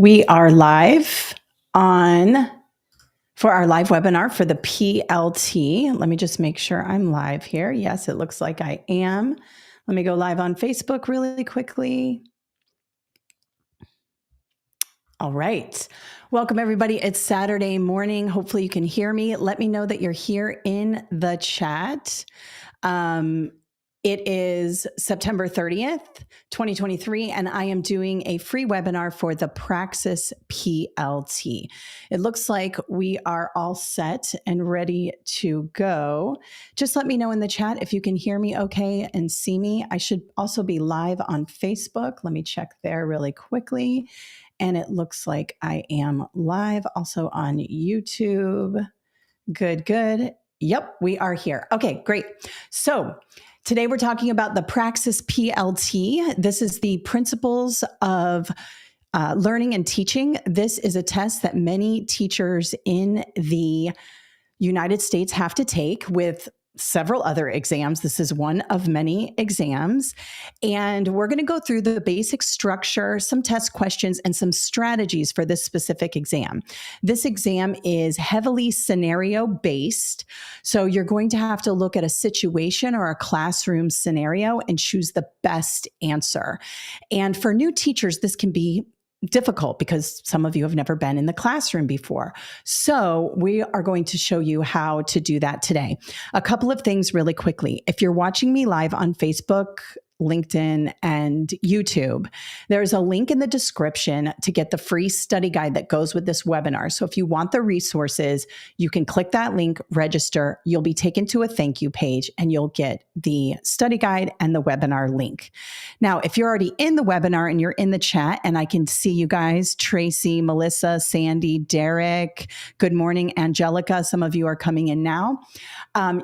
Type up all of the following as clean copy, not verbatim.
We are live for our live webinar for the PLT. Let me just make sure I'm live here. Yes, it looks like I am. Let me go live on Facebook really quickly. All right. Welcome, everybody. It's Saturday morning. Hopefully you can hear me. Let me know that you're here in the chat. It is September 30th, 2023, and I am doing a free webinar for the Praxis PLT. It looks like we are all set and ready to go. Just let me know in the chat if you can hear me okay and see me. I should also be live on Facebook. Let me check there really quickly. And it looks like I am live also on YouTube. Good. Yep, we are here. Okay, great. So today we're talking about the Praxis PLT. This is the principles of learning and teaching. This is a test that many teachers in the United States have to take with several other exams. This is one of many exams. And we're going to go through the basic structure, some test questions, and some strategies for this specific exam. This exam is heavily scenario based. So you're going to have to look at a situation or a classroom scenario and choose the best answer. And for new teachers, this can be difficult because some of you have never been in the classroom before. So we are going to show you how to do that today. A couple of things really quickly. If you're watching me live on Facebook, LinkedIn, and YouTube, there's a link in the description to get the free study guide that goes with this webinar. So if you want the resources, you can click that link, register, you'll be taken to a thank you page, and you'll get the study guide and the webinar link. Now, if you're already in the webinar and you're in the chat, and I can see you guys, Tracy, Melissa, Sandy, Derek, good morning, Angelica, some of you are coming in now.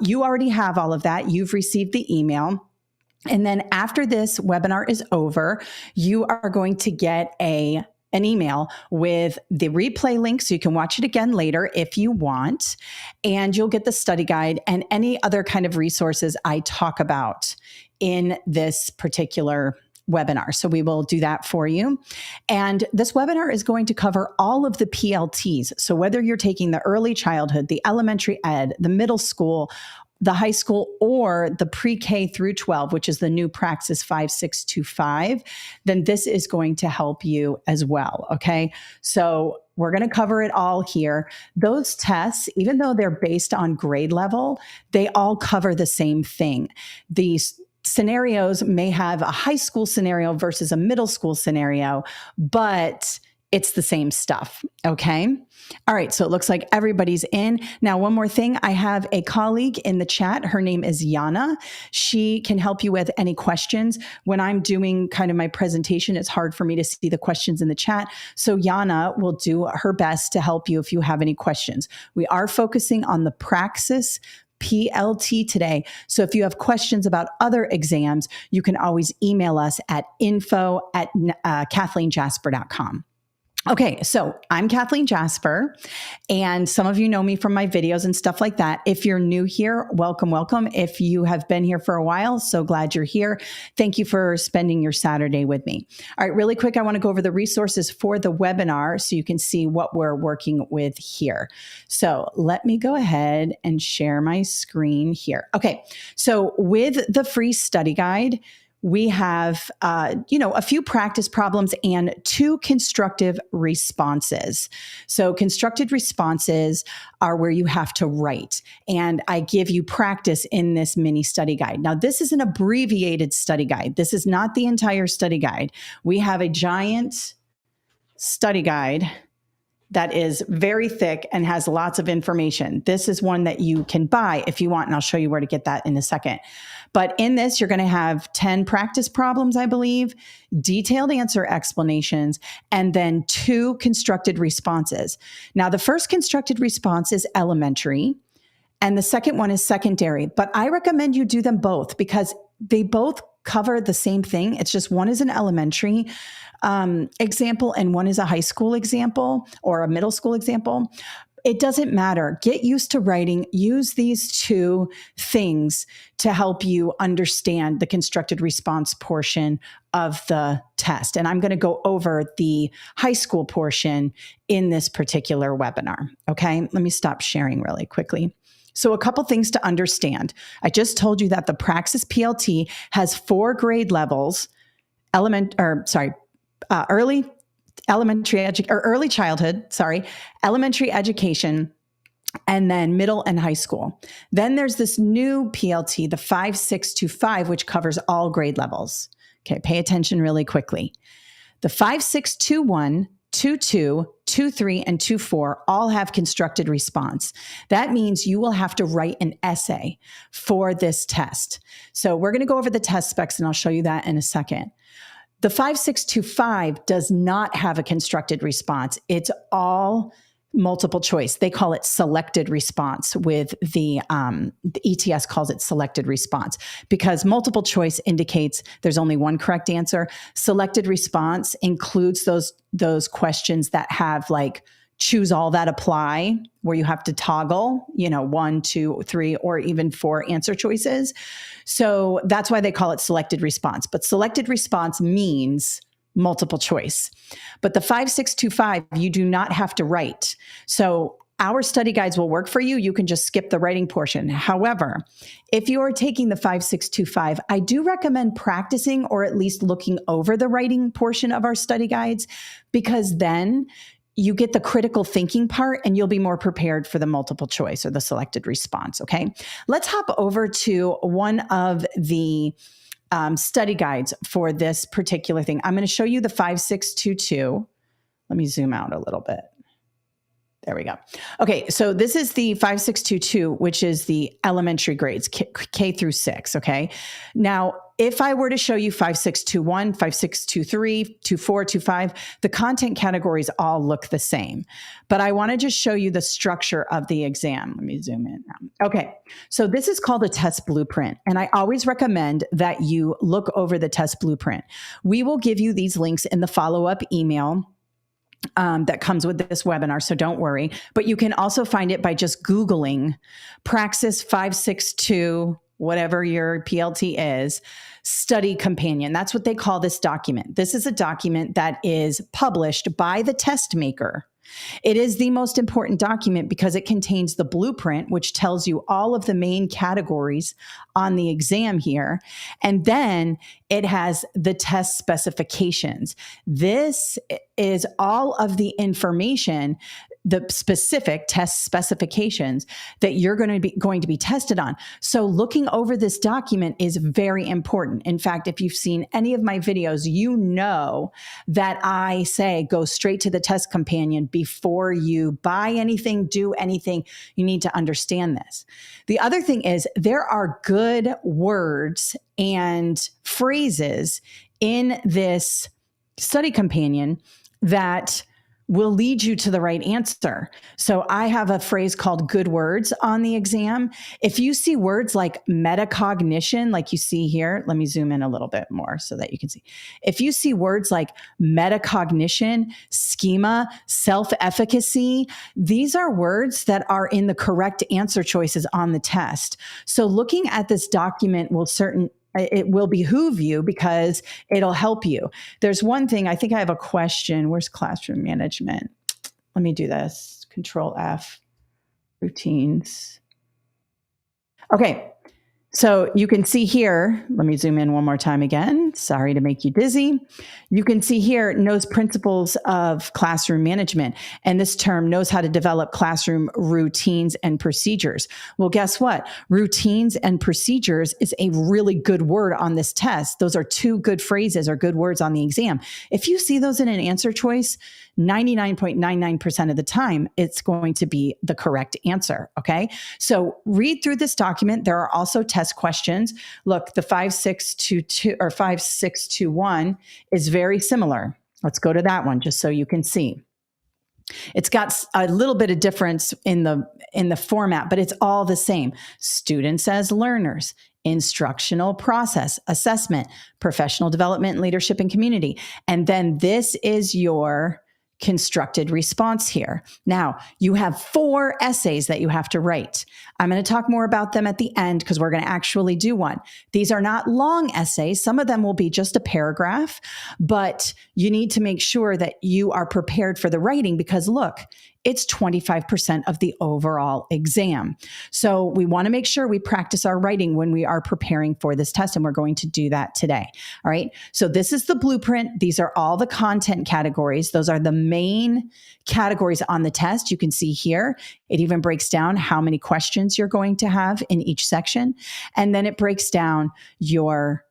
You already have all of that. You've received the email. And then after this webinar is over, you are going to get an email with the replay link so you can watch it again later if you want. And you'll get the study guide and any other kind of resources I talk about in this particular webinar. So we will do that for you. And this webinar is going to cover all of the PLTs. So whether you're taking the early childhood, the elementary ed, the middle school, the high school, or the pre-K through 12, which is the new Praxis 5625, then this is going to help you as well, okay? So we're going to cover it all here. Those tests, even though they're based on grade level, they all cover the same thing. These scenarios may have a high school scenario versus a middle school scenario, but it's the same stuff, okay? All right, so it looks like everybody's in. Now, one more thing. I have a colleague in the chat. Her name is Yana. She can help you with any questions. When I'm doing kind of my presentation, it's hard for me to see the questions in the chat. So Yana will do her best to help you if you have any questions. We are focusing on the Praxis PLT today. So if you have questions about other exams, you can always email us at info@kathleenjasper.com. Okay, so I'm Kathleen Jasper, and some of you know me from my videos and stuff like that. If you're new here, welcome. If you have been here for a while, so glad you're here. Thank you for spending your Saturday with me. All right, really quick, I want to go over the resources for the webinar so you can see what we're working with here. So let me go ahead and share my screen here. Okay, so with the free study guide, we have, a few practice problems and 2 constructive responses. So constructed responses are where you have to write, and I give you practice in this mini study guide. Now, this is an abbreviated study guide. This is not the entire study guide. We have a giant study guide that is very thick and has lots of information. This is one that you can buy if you want, and I'll show you where to get that in a second. But in this, you're going to have 10 practice problems, I believe, detailed answer explanations, and then 2 constructed responses. Now, the first constructed response is elementary, and the second one is secondary. But I recommend you do them both because they both cover the same thing. It's just one is an elementary example and one is a high school example or a middle school example. it doesn't matter. Get used to writing. Use these two things to help you understand the constructed response portion of the test. And I'm going to go over the high school portion in this particular webinar. Okay, let me stop sharing really quickly. So a couple things to understand. I just told you that the Praxis PLT has 4 grade levels, early childhood, elementary education, and then middle and high school. Then there's this new PLT, the 5625, which covers all grade levels. Okay, pay attention really quickly. The 5621, 22, 23, and 24 all have constructed response. That means you will have to write an essay for this test. So we're going to go over the test specs, and I'll show you that in a second. The 5625 does not have a constructed response. It's all multiple choice. They call it selected response with the ETS calls it selected response because multiple choice indicates there's only one correct answer. Selected response includes those questions that have like choose all that apply, where you have to toggle, 1, 2, 3, or even 4 answer choices. So that's why they call it selected response. But selected response means multiple choice. But the 5625, you do not have to write. So our study guides will work for you. You can just skip the writing portion. However, if you are taking the 5625, I do recommend practicing or at least looking over the writing portion of our study guides, because then you get the critical thinking part and you'll be more prepared for the multiple choice or the selected response. Okay. Let's hop over to one of the study guides for this particular thing. I'm going to show you the 5622. Let me zoom out a little bit. There we go. Okay, so this is the 5622, which is the elementary grades, K through 6, okay? Now, if I were to show you 5621, 5623, 24, 25, the content categories all look the same. But I want to just show you the structure of the exam. Let me zoom in now. Okay, so this is called a test blueprint, and I always recommend that you look over the test blueprint. We will give you these links in the follow-up email that comes with this webinar, so don't worry. But you can also find it by just Googling Praxis 562, whatever your PLT is, study companion. That's what they call this document. This is a document that is published by the test maker. It is the most important document because it contains the blueprint, which tells you all of the main categories on the exam here. And then it has the test specifications. This is all of the information, the specific test specifications that you're going to be tested on. So looking over this document is very important. In fact, if you've seen any of my videos, you know that I say go straight to the test companion before you buy anything, do anything. You need to understand this. The other thing is there are good words and phrases in this study companion that will lead you to the right answer. So I have a phrase called good words on the exam. If you see words like metacognition, like you see here, let me zoom in a little bit more so that you can see. If you see words like metacognition, schema, self-efficacy, these are words that are in the correct answer choices on the test. So looking at this document it will behoove you because it'll help you. There's one thing, I think I have a question. Where's classroom management? Let me do this. Control F, routines. Okay. So you can see here, let me zoom in one more time again. Sorry to make you dizzy. You can see here, knows principles of classroom management. And this term knows how to develop classroom routines and procedures. Well, guess what? Routines and procedures is a really good word on this test. Those are 2 good phrases or good words on the exam. If you see those in an answer choice, 99.99% of the time, it's going to be the correct answer. Okay. So read through this document. There are also test questions. Look, the 5622 or 5621 is very similar. Let's go to that one just so you can see. It's got a little bit of difference in the format, but it's all the same. Students as learners, instructional process, assessment, professional development, leadership, and community. And then this is your constructed response here. Now, you have 4 essays that you have to write. I'm going to talk more about them at the end because we're going to actually do one. These are not long essays. Some of them will be just a paragraph, but you need to make sure that you are prepared for the writing because look, it's 25% of the overall exam. So we want to make sure we practice our writing when we are preparing for this test, and we're going to do that today. All right. So this is the blueprint. These are all the content categories. Those are the main categories on the test. You can see here, it even breaks down how many questions you're going to have in each section. And then it breaks down your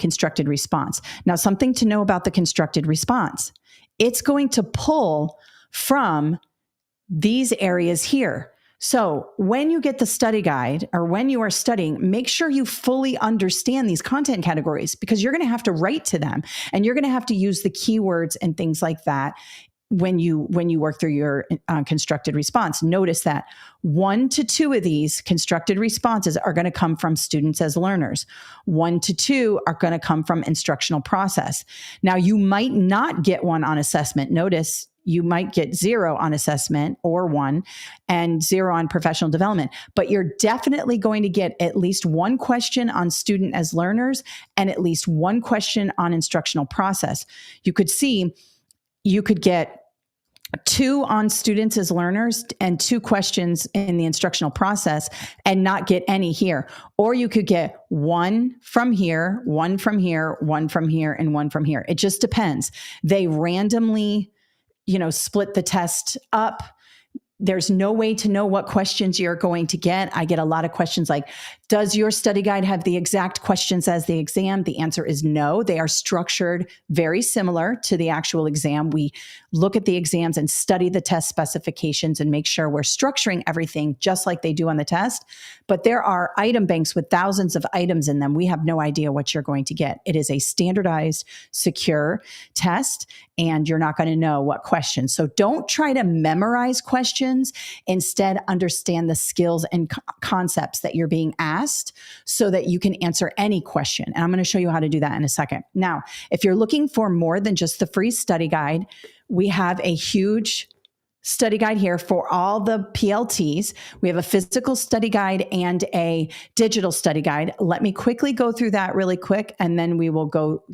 constructed response. Now, something to know about the constructed response. It's going to pull from these areas here. So when you get the study guide or when you are studying, make sure you fully understand these content categories because you're going to have to write to them and you're going to have to use the keywords and things like that when you work through your constructed response. Notice that 1 to 2 of these constructed responses are going to come from students as learners. 1 to 2 are going to come from instructional process. Now, you might not get one on assessment. Notice you might get 0 on assessment or 1 and 0 on professional development, but you're definitely going to get at least 1 question on student as learners and at least 1 question on instructional process. You could see you could get 2 on students as learners and 2 questions in the instructional process and not get any here. Or you could get 1 from here, 1 from here, 1 from here, and 1 from here. It just depends. They randomly split the test up. There's no way to know what questions you're going to get. I get a lot of questions like, does your study guide have the exact questions as the exam? The answer is no. They are structured very similar to the actual exam. We look at the exams and study the test specifications and make sure we're structuring everything just like they do on the test. But there are item banks with thousands of items in them. We have no idea what you're going to get. It is a standardized, secure test, and you're not going to know what questions. So don't try to memorize questions. Instead, understand the skills and concepts that you're being asked so that you can answer any question. And I'm going to show you how to do that in a second. Now, if you're looking for more than just the free study guide, we have a huge study guide here for all the PLTs. We have a physical study guide and a digital study guide. Let me quickly go through that really quick, and then we will go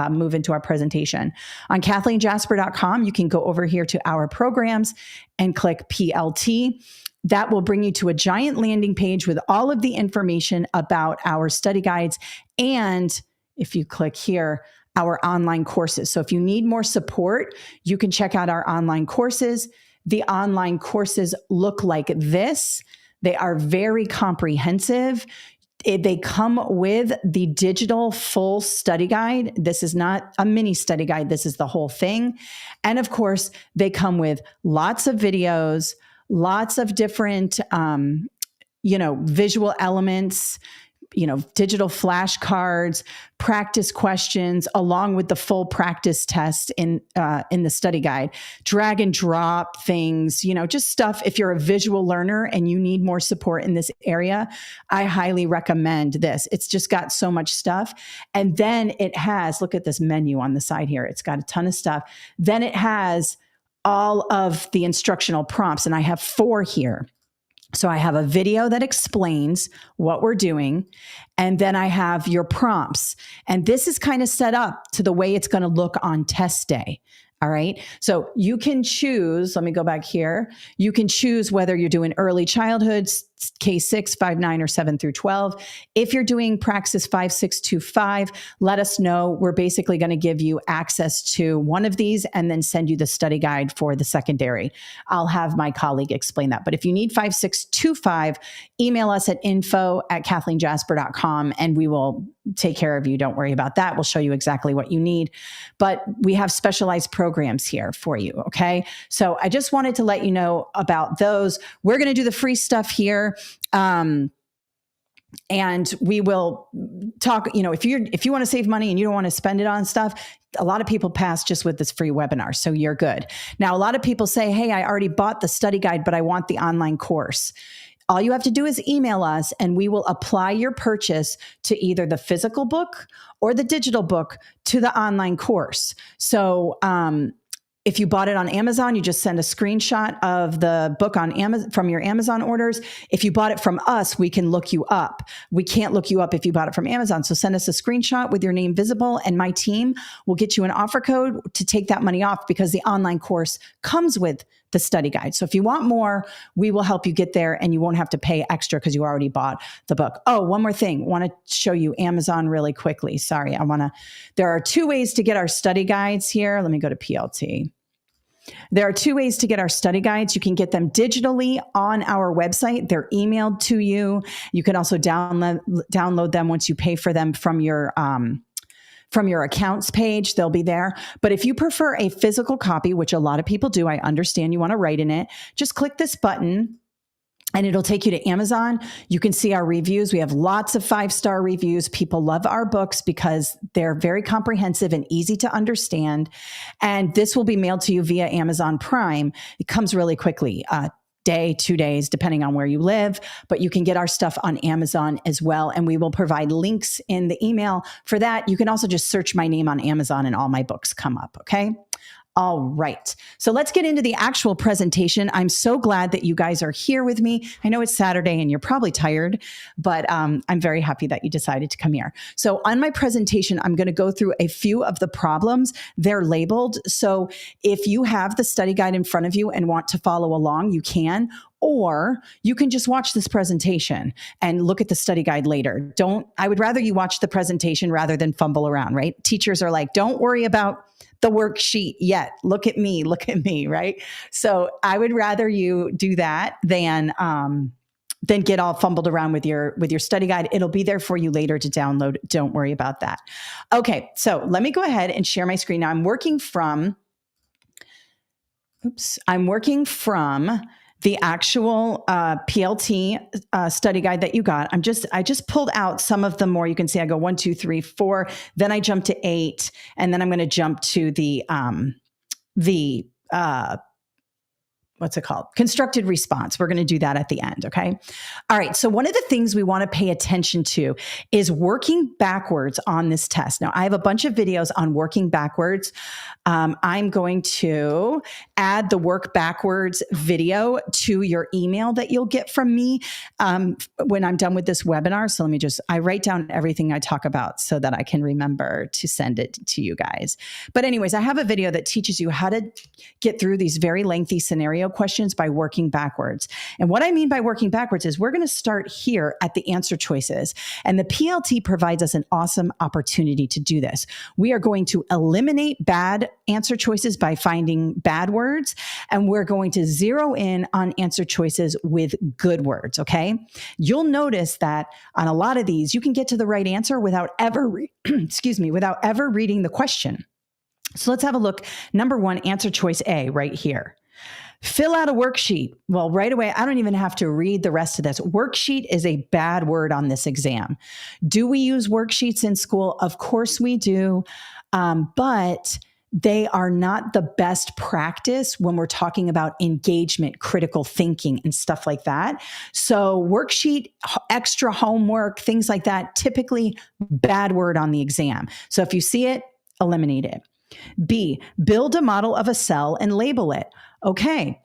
move into our presentation. On KathleenJasper.com, you can go over here to our programs and click PLT. That will bring you to a giant landing page with all of the information about our study guides. And if you click here, our online courses. So if you need more support, you can check out our online courses. The online courses look like this. They are very comprehensive. They come with the digital full study guide. This is not a mini study guide. This is the whole thing. And of course, they come with lots of videos, lots of different, visual elements, digital flashcards, practice questions, along with the full practice test in the study guide, drag and drop things, just stuff. If you're a visual learner and you need more support in this area, I highly recommend this. It's just got so much stuff. And then it has, look at this menu on the side here. It's got a ton of stuff. Then it has all of the instructional prompts, and I have 4 here. So I have a video that explains what we're doing, and then I have your prompts. And this is kind of set up to the way it's going to look on test day. All right. So you can choose, let me go back here. You can choose whether you're doing early childhood, K6, 5, 9, or 7 through 12. If you're doing Praxis 5, 6, 2, 5, let us know. We're basically going to give you access to one of these and then send you the study guide for the secondary. I'll have my colleague explain that. But if you need 5, 6, 2, 5, email us at info@KathleenJasper.com and we will take care of you. Don't worry about that. We'll show you exactly what you need. But we have specialized programs here for you. Okay. So I just wanted to let you know about those. We're going to do the free stuff here. And we will talk, if you want to save money and you don't want to spend it on stuff, a lot of people pass just with this free webinar. So you're good. Now, a lot of people say, hey, I already bought the study guide, but I want the online course. All you have to do is email us and we will apply your purchase to either the physical book or the digital book to the online course. So, If you bought it on Amazon, you just send a screenshot of the book on Amazon from your Amazon orders. If you bought it from us, we can look you up. We can't look you up if you bought it from Amazon. So send us a screenshot with your name visible, and my team will get you an offer code to take that money off, because the online course comes with the study guide. So if you want more, we will help you get there, and you won't have to pay extra because you already bought the book. Oh, one more thing. Want to show you Amazon really quickly. Sorry. There are 2 ways to get our study guides here. Let me go to PLT. There are 2 ways to get our study guides. You can get them digitally on our website. They're emailed to you. You can also download them once you pay for them from your accounts page. They'll be there. But if you prefer a physical copy, which a lot of people do, I understand you want to write in it, just click this button and it'll take you to Amazon. You can see our reviews. We have lots of 5-star reviews. People love our books because they're very comprehensive and easy to understand. And this will be mailed to you via Amazon Prime. It comes really quickly, day, 2 days, depending on where you live. But you can get our stuff on Amazon as well. And we will provide links in the email for that. You can also just search my name on Amazon and all my books come up. Okay. All right. So let's get into the actual presentation. I'm so glad that you guys are here with me. I know it's Saturday and you're probably tired, but I'm very happy that you decided to come here. So on my presentation, I'm going to go through a few of the problems. They're labeled. So if you have the study guide in front of you and want to follow along, you can. Or you can just watch this presentation and look at the study guide later. I would rather you watch the presentation rather than fumble around, right? Teachers are like, don't worry about the worksheet yet. Look at me, right? So I would rather you do that than get all fumbled around with your study guide. It'll be there for you later to download. Don't worry about that. Okay, so let me go ahead and share my screen. Now I'm working from the actual PLT study guide that you got. I just pulled out some of them more. You can see I go 1, 2, 3, 4. Then I jump to 8, and then I'm going to jump to the what's it called? Constructed response. We're going to do that at the end. Okay. All right. So one of the things we want to pay attention to is working backwards on this test. Now I have a bunch of videos on working backwards. I'm going to add the work backwards video to your email that you'll get from me when I'm done with this webinar. So I write down everything I talk about so that I can remember to send it to you guys. But anyways, I have a video that teaches you how to get through these very lengthy scenario questions by working backwards. And what I mean by working backwards is we're going to start here at the answer choices. And the PLT provides us an awesome opportunity to do this. We are going to eliminate bad answer choices by finding bad words, and we're going to zero in on answer choices with good words, okay? You'll notice that on a lot of these, you can get to the right answer without ever without ever reading the question. So let's have a look. Number 1, answer choice A right here. Fill out a worksheet. Well, right away, I don't even have to read the rest of this. Worksheet is a bad word on this exam. Do we use worksheets in school? Of course we do, but they are not the best practice when we're talking about engagement, critical thinking, and stuff like that. So worksheet, extra homework, things like that, typically bad word on the exam. So if you see it, eliminate it. B, build a model of a cell and label it. Okay,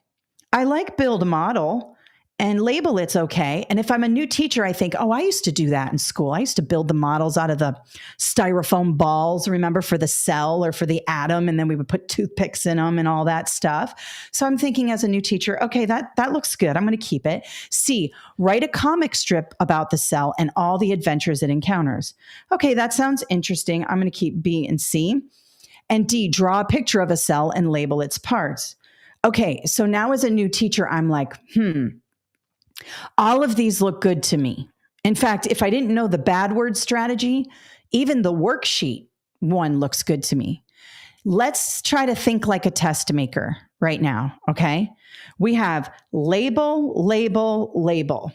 I like build a model and label it's okay. And if I'm a new teacher, I think, I used to do that in school. I used to build the models out of the styrofoam balls, remember, for the cell or for the atom, and then we would put toothpicks in them and all that stuff. So I'm thinking as a new teacher, okay, that looks good. I'm going to keep it. C, write a comic strip about the cell and all the adventures it encounters. Okay, that sounds interesting. I'm going to keep B and C. And D, draw a picture of a cell and label its parts. Okay, so now as a new teacher, I'm like, all of these look good to me. In fact, if I didn't know the bad word strategy, even the worksheet one looks good to me. Let's try to think like a test maker right now, okay? We have label, label, label.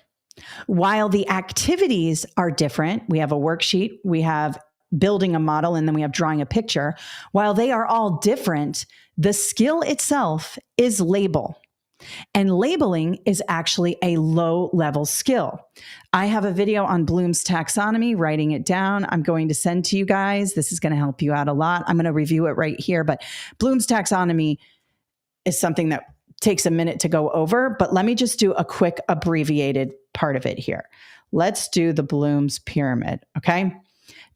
While the activities are different, we have a worksheet, we have building a model, and then we have drawing a picture. While they are all different, the skill itself is label. And labeling is actually a low-level skill. I have a video on Bloom's taxonomy, writing it down. I'm going to send to you guys. This is going to help you out a lot. I'm going to review it right here. But Bloom's taxonomy is something that takes a minute to go over, but let me just do a quick abbreviated part of it here. Let's do the Bloom's pyramid, okay?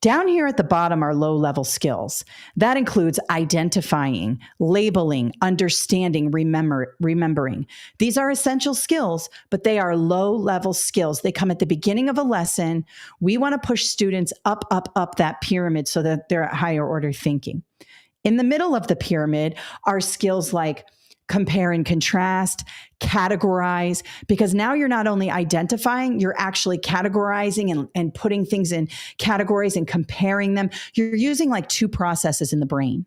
Down here at the bottom are low-level skills. That includes identifying, labeling, understanding, remembering. These are essential skills, but they are low-level skills. They come at the beginning of a lesson. We want to push students up, up, up that pyramid so that they're at higher order thinking. In the middle of the pyramid are skills like compare and contrast, categorize, because now you're not only identifying, you're actually categorizing and putting things in categories and comparing them. You're using like two processes in the brain.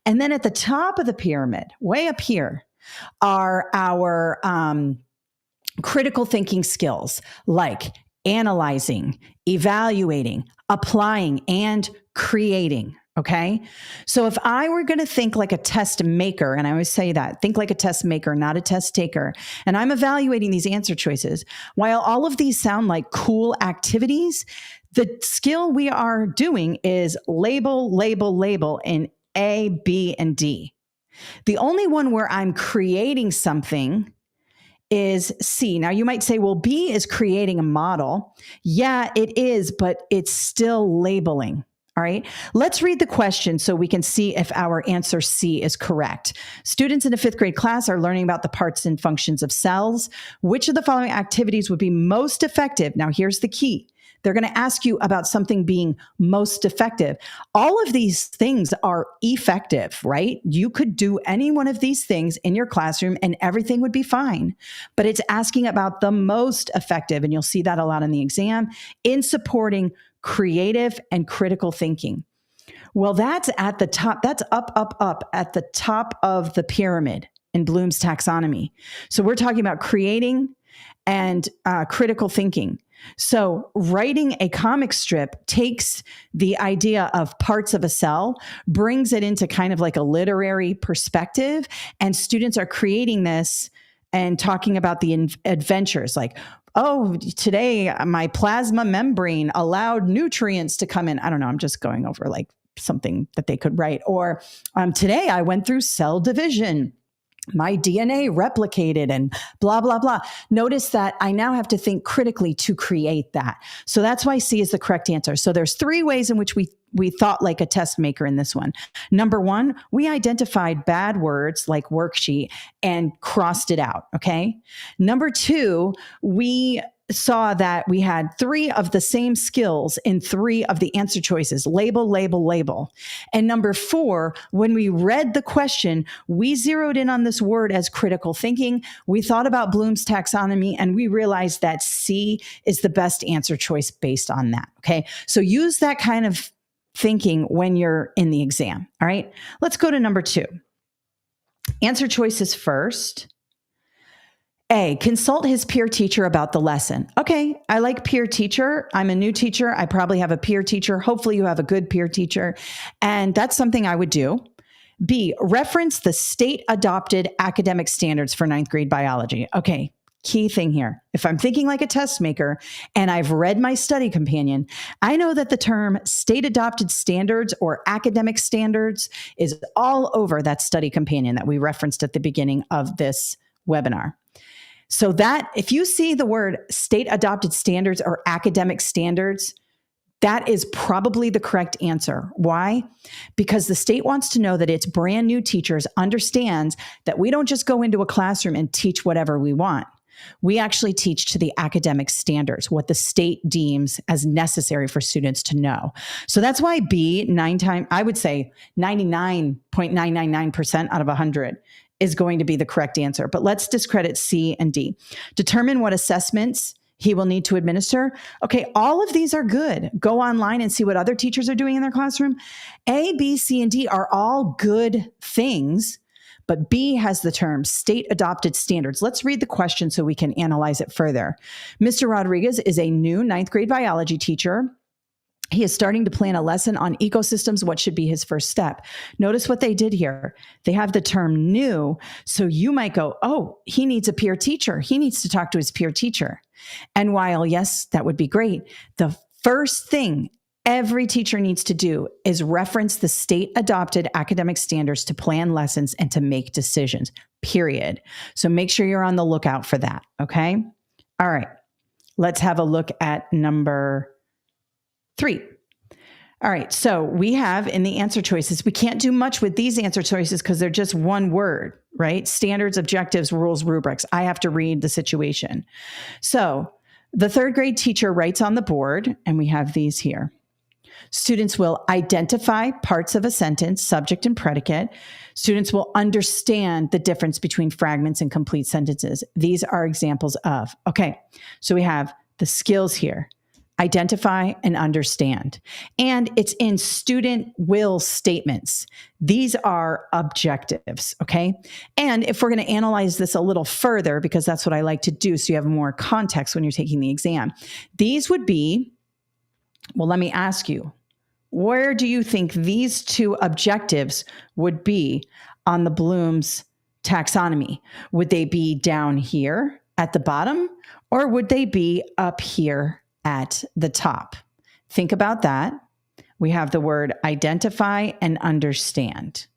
And then at the top of the pyramid, way up here, are our critical thinking skills like analyzing, evaluating, applying, and creating. Okay. So if I were going to think like a test maker, and I always say that, think like a test maker, not a test taker, and I'm evaluating these answer choices, while all of these sound like cool activities, the skill we are doing is label, label, label in A, B, and D. The only one where I'm creating something is C. Now you might say, well, B is creating a model. Yeah, it is, but it's still labeling. All right, let's read the question so we can see if our answer C is correct. Students in a 5th grade class are learning about the parts and functions of cells. Which of the following activities would be most effective? Now, here's the key. They're going to ask you about something being most effective. All of these things are effective, right? You could do any one of these things in your classroom and everything would be fine. But it's asking about the most effective, and you'll see that a lot in the exam, in supporting creative and critical thinking. Well, that's at the top. That's up, up, up at the top of the pyramid in Bloom's taxonomy. So we're talking about creating and critical thinking. So writing a comic strip takes the idea of parts of a cell, brings it into kind of like a literary perspective, and students are creating this and talking about the adventures like, oh, today my plasma membrane allowed nutrients to come in. I don't know. I'm just going over like something that they could write. Or today I went through cell division. My DNA replicated and blah, blah, blah. Notice that I now have to think critically to create that. So that's why C is the correct answer. So there's 3 ways in which we thought like a test maker in this one. Number 1, we identified bad words like worksheet and crossed it out. Okay. Number 2, we saw that we had 3 of the same skills in 3 of the answer choices: label, label, label. And number 4, when we read the question, we zeroed in on this word as critical thinking. We thought about Bloom's taxonomy and we realized that C is the best answer choice based on that. Okay. So use that kind of thinking when you're in the exam. All right. Let's go to number 2. Answer choices first. A, consult his peer teacher about the lesson. Okay, I like peer teacher. I'm a new teacher. I probably have a peer teacher. Hopefully you have a good peer teacher. And that's something I would do. B, reference the state adopted academic standards for 9th grade biology. Okay, key thing here. If I'm thinking like a test maker and I've read my study companion, I know that the term state adopted standards or academic standards is all over that study companion that we referenced at the beginning of this webinar. So that if you see the word state adopted standards or academic standards, that is probably the correct answer. Why? Because the state wants to know that its brand new teachers understands that we don't just go into a classroom and teach whatever we want. We actually teach to the academic standards, what the state deems as necessary for students to know. So that's why B, I would say 99.999% out of 100 is going to be the correct answer. But let's discredit C and D. Determine what assessments he will need to administer. Okay, all of these are good. Go online and see what other teachers are doing in their classroom. A, B, C, and D are all good things, but B has the term state adopted standards. Let's read the question so we can analyze it further. Mr. Rodriguez is a new 9th grade biology teacher. He is starting to plan a lesson on ecosystems. What should be his first step? Notice what they did here. They have the term new. So you might go, oh, he needs a peer teacher. He needs to talk to his peer teacher. And while, yes, that would be great, the first thing every teacher needs to do is reference the state adopted academic standards to plan lessons and to make decisions, period. So make sure you're on the lookout for that. Okay. All right. Let's have a look at number 3. All right. So we have in the answer choices, we can't do much with these answer choices because they're just one word, right? Standards, objectives, rules, rubrics. I have to read the situation. So the 3rd grade teacher writes on the board, and we have these here. Students will identify parts of a sentence, subject and predicate. Students will understand the difference between fragments and complete sentences. These are examples of. Okay, so we have the skills here. Identify and understand. And it's in student will statements. These are objectives, okay? And if we're going to analyze this a little further, because that's what I like to do so you have more context when you're taking the exam, these would be, well, let me ask you, where do you think these 2 objectives would be on the Bloom's taxonomy? Would they be down here at the bottom, or would they be up here at the top? Think about that. We have the word identify and understand.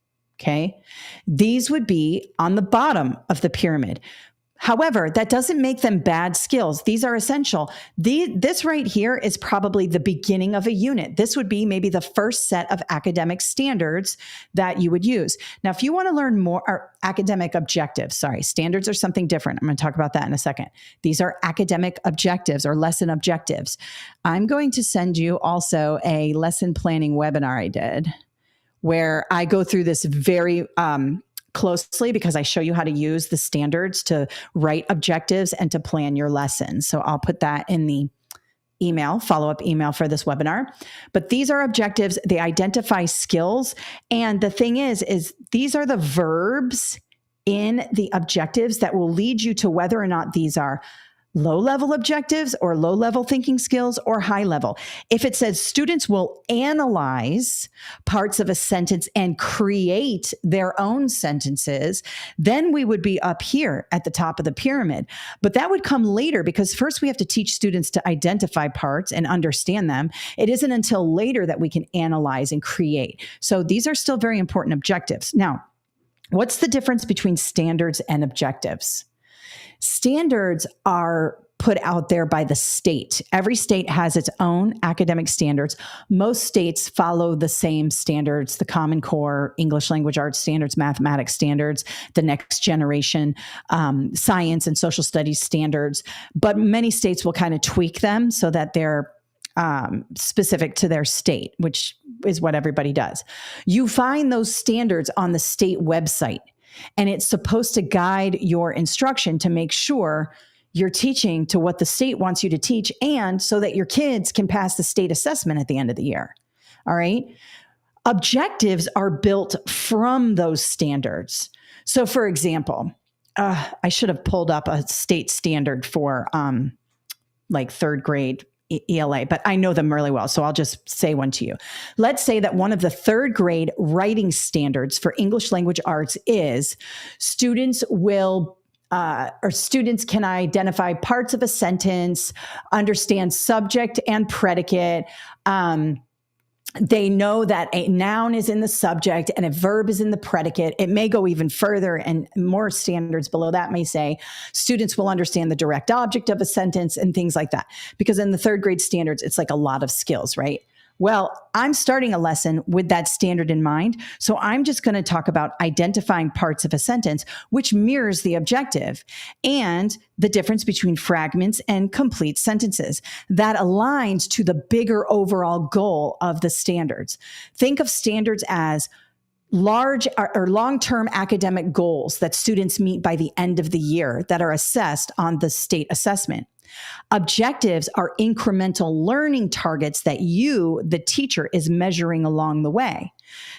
Okay. These would be on the bottom of the pyramid. However, that doesn't make them bad skills. These are essential. This right here is probably the beginning of a unit. This would be maybe the first set of academic standards that you would use. Now, if you want to learn more, or academic objectives, standards are something different. I'm going to talk about that in a second. These are academic objectives or lesson objectives. I'm going to send you also a lesson planning webinar I did where I go through this very closely because I show you how to use the standards to write objectives and to plan your lessons. So I'll put that in the follow-up email for this webinar. But these are objectives. They identify skills. And the thing is these are the verbs in the objectives that will lead you to whether or not these are low-level objectives or low-level thinking skills or high-level. If it says students will analyze parts of a sentence and create their own sentences, then we would be up here at the top of the pyramid. But that would come later because first we have to teach students to identify parts and understand them. It isn't until later that we can analyze and create. So these are still very important objectives. Now, what's the difference between standards and objectives? Standards are put out there by the state. Every state has its own academic standards. Most states follow the same standards, the Common Core, English language arts standards, mathematics standards, the next generation science and social studies standards. But many states will kind of tweak them so that they're specific to their state, which is what everybody does. You find those standards on the state website. And it's supposed to guide your instruction to make sure you're teaching to what the state wants you to teach and so that your kids can pass the state assessment at the end of the year. All right. Objectives are built from those standards. So for example, I should have pulled up a state standard for like 3rd grade ELA, but I know them really well. So I'll just say one to you. Let's say that one of the 3rd grade writing standards for English language arts is students can identify parts of a sentence, understand subject and predicate. They know that a noun is in the subject and a verb is in the predicate. It may go even further, and more standards below that may say students will understand the direct object of a sentence and things like that. Because in the 3rd grade standards, it's like a lot of skills, right? Well, I'm starting a lesson with that standard in mind. So I'm just going to talk about identifying parts of a sentence, which mirrors the objective, and the difference between fragments and complete sentences. That aligns to the bigger overall goal of the standards. Think of standards as large or long-term academic goals that students meet by the end of the year that are assessed on the state assessment. Objectives are incremental learning targets that you, the teacher, is measuring along the way.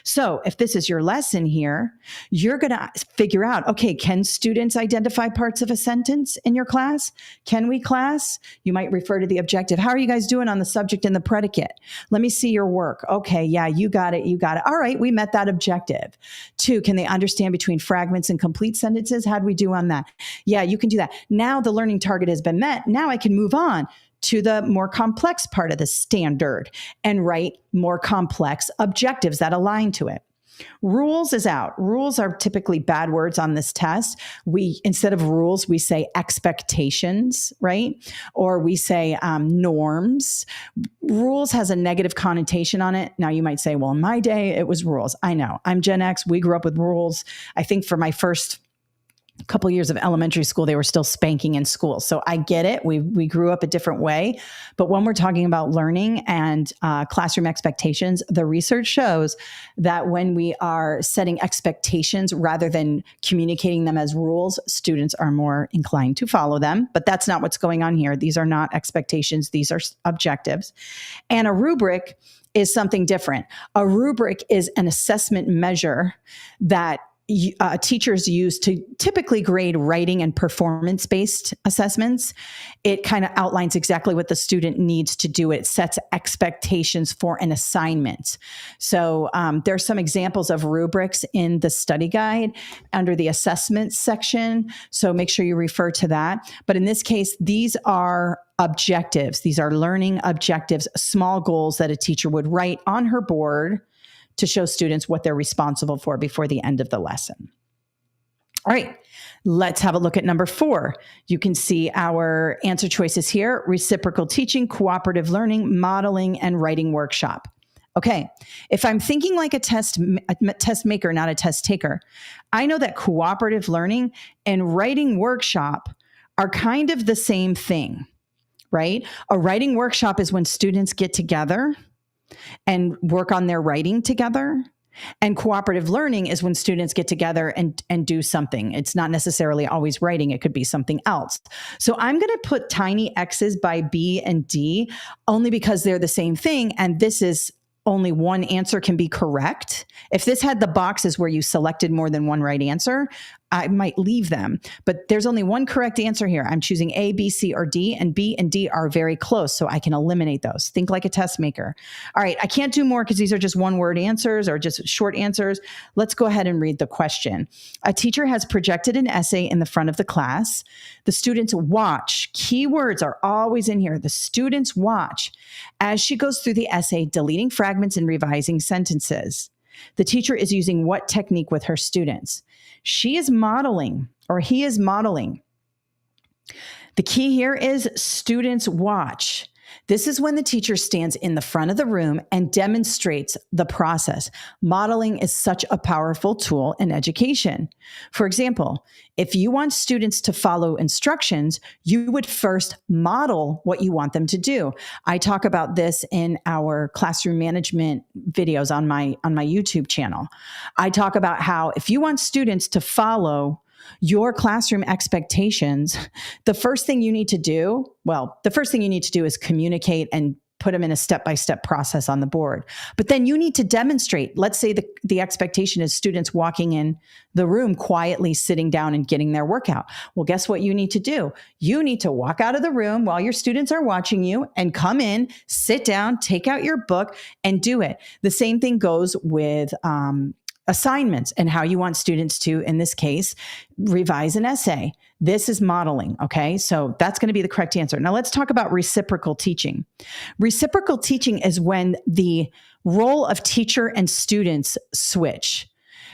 So if this is your lesson here, you're going to figure out, okay, can students identify parts of a sentence in your class? Can we, class? You might refer to the objective. How are you guys doing on the subject and the predicate? Let me see your work. Okay, yeah, you got it. You got it. All right, we met that objective. 2, can they understand between fragments and complete sentences? How'd we do on that? Yeah, you can do that. Now the learning target has been met. Now I can move on to the more complex part of the standard and write more complex objectives that align to it. Rules is out. Rules are typically bad words on this test. Instead of rules, we say expectations, right? Or we say norms. Rules has a negative connotation on it. Now you might say, well, in my day, it was rules. I know. I'm Gen X. We grew up with rules. I think for my first couple years of elementary school, they were still spanking in school. So I get it. We grew up a different way. But when we're talking about learning and classroom expectations, the research shows that when we are setting expectations rather than communicating them as rules, students are more inclined to follow them. But that's not what's going on here. These are not expectations. These are objectives. And a rubric is something different. A rubric is an assessment measure that teachers use to typically grade writing and performance-based assessments. It kind of outlines exactly what the student needs to do. It sets expectations for an assignment. So there's some examples of rubrics in the study guide under the assessment section. So make sure you refer to that. But in this case, these are objectives. These are learning objectives, small goals that a teacher would write on her board to show students what they're responsible for before the end of the lesson. All right, let's have a look at number 4. You can see our answer choices here: reciprocal teaching, cooperative learning, modeling, and writing workshop. Okay, if I'm thinking like a test maker, not a test taker, I know that cooperative learning and writing workshop are kind of the same thing, right? A writing workshop is when students get together and work on their writing together. And cooperative learning is when students get together and do something. It's not necessarily always writing. It could be something else. So I'm going to put tiny X's by B and D only because they're the same thing. And this is only one answer can be correct. If this had the boxes where you selected more than one right answer, I might leave them. But there's only one correct answer here. I'm choosing A, B, C, or D, and B and D are very close, so I can eliminate those. Think like a test maker. All right, I can't do more because these are just one-word answers or just short answers. Let's go ahead and read the question. A teacher has projected an essay in the front of the class. The students watch. Keywords are always in here. The students watch as she goes through the essay, deleting fragments and revising sentences. The teacher is using what technique with her students? She is modeling, or he is modeling. The key here is students watch. This is when the teacher stands in the front of the room and demonstrates the process. Modeling is such a powerful tool in education. For example, if you want students to follow instructions, you would first model what you want them to do. I talk about this in our classroom management videos on my YouTube channel. I talk about how if you want students to follow your classroom expectations, the first thing you need to do is communicate and put them in a step-by-step process on the board. But then you need to demonstrate. Let's say the expectation is students walking in the room quietly, sitting down and getting their workout. Well, guess what you need to do? You need to walk out of the room while your students are watching you and come in, sit down, take out your book and do it. The same thing goes with assignments and how you want students to, in this case, revise an essay. This is modeling, okay? So that's going to be the correct answer. Now let's talk about reciprocal teaching. Reciprocal teaching is when the role of teacher and students switch.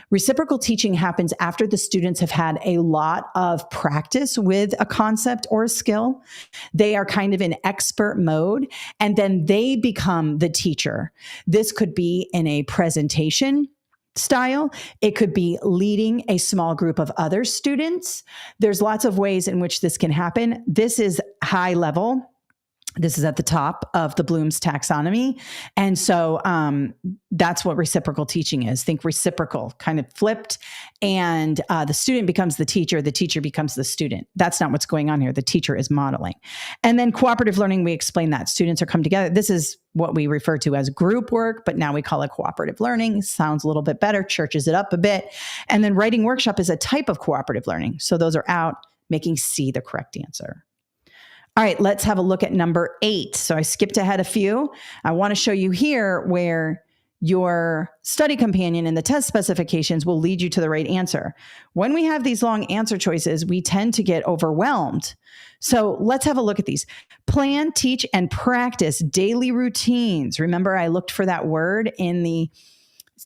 Reciprocal teaching happens after the students have had a lot of practice with a concept or a skill. They are kind of in expert mode, and then they become the teacher. This could be in a presentation style. It could be leading a small group of other students. There's lots of ways in which this can happen. This is high level. This is at the top of the Bloom's taxonomy. And so that's what reciprocal teaching is. Think reciprocal, kind of flipped. And the student becomes the teacher becomes the student. That's not what's going on here. The teacher is modeling. And then cooperative learning, we explain that. Students are come together. This is what we refer to as group work, but now we call it cooperative learning. Sounds a little bit better, churches it up a bit. And then writing workshop is a type of cooperative learning. So those are out, making C the correct answer. All right, let's have a look at number 8. So I skipped ahead a few. I want to show you here where your study companion and the test specifications will lead you to the right answer. When we have these long answer choices, we tend to get overwhelmed. So let's have a look at these. Plan, teach, and practice daily routines. Remember, I looked for that word in the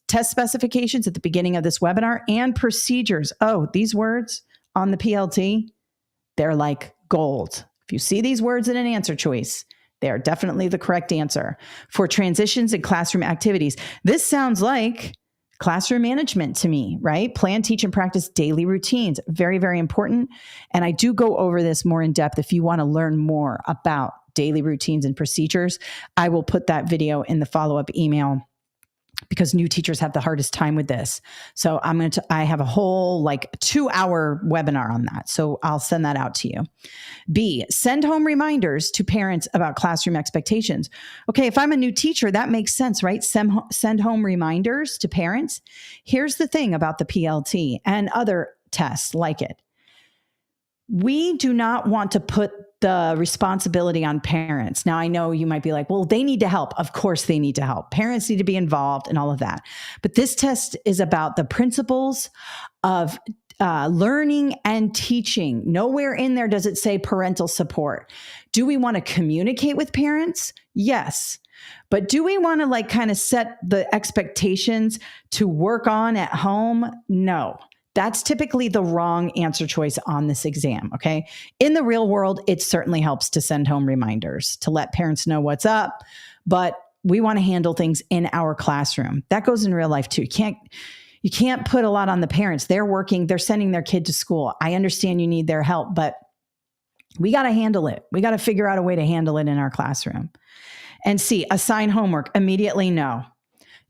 test specifications at the beginning of this webinar. And procedures. Oh, these words on the PLT, they're like gold. If you see these words in an answer choice, they are definitely the correct answer. For transitions and classroom activities, this sounds like classroom management to me, right? Plan, teach, and practice daily routines. Very, very important. And I do go over this more in depth. If you want to learn more about daily routines and procedures, I will put that video in the follow-up email, because new teachers have the hardest time with this. So I have a whole 2-hour webinar on that. So I'll send that out to you. B, send home reminders to parents about classroom expectations. Okay, if I'm a new teacher, that makes sense, right? Send home reminders to parents. Here's the thing about the PLT and other tests like it. We do not want to put the responsibility on parents. Now, I know you might be like, well, they need to help. Of course they need to help. Parents need to be involved and all of that. But this test is about the principles of learning and teaching. Nowhere in there does it say parental support. Do we want to communicate with parents? Yes. But do we want to kind of set the expectations to work on at home? No. That's typically the wrong answer choice on this exam, okay? In the real world, it certainly helps to send home reminders to let parents know what's up, but we want to handle things in our classroom. That goes in real life too. You can't put a lot on the parents. They're working, they're sending their kid to school. I understand you need their help, but we got to handle it. We got to figure out a way to handle it in our classroom. And C, assign homework. Immediately, no.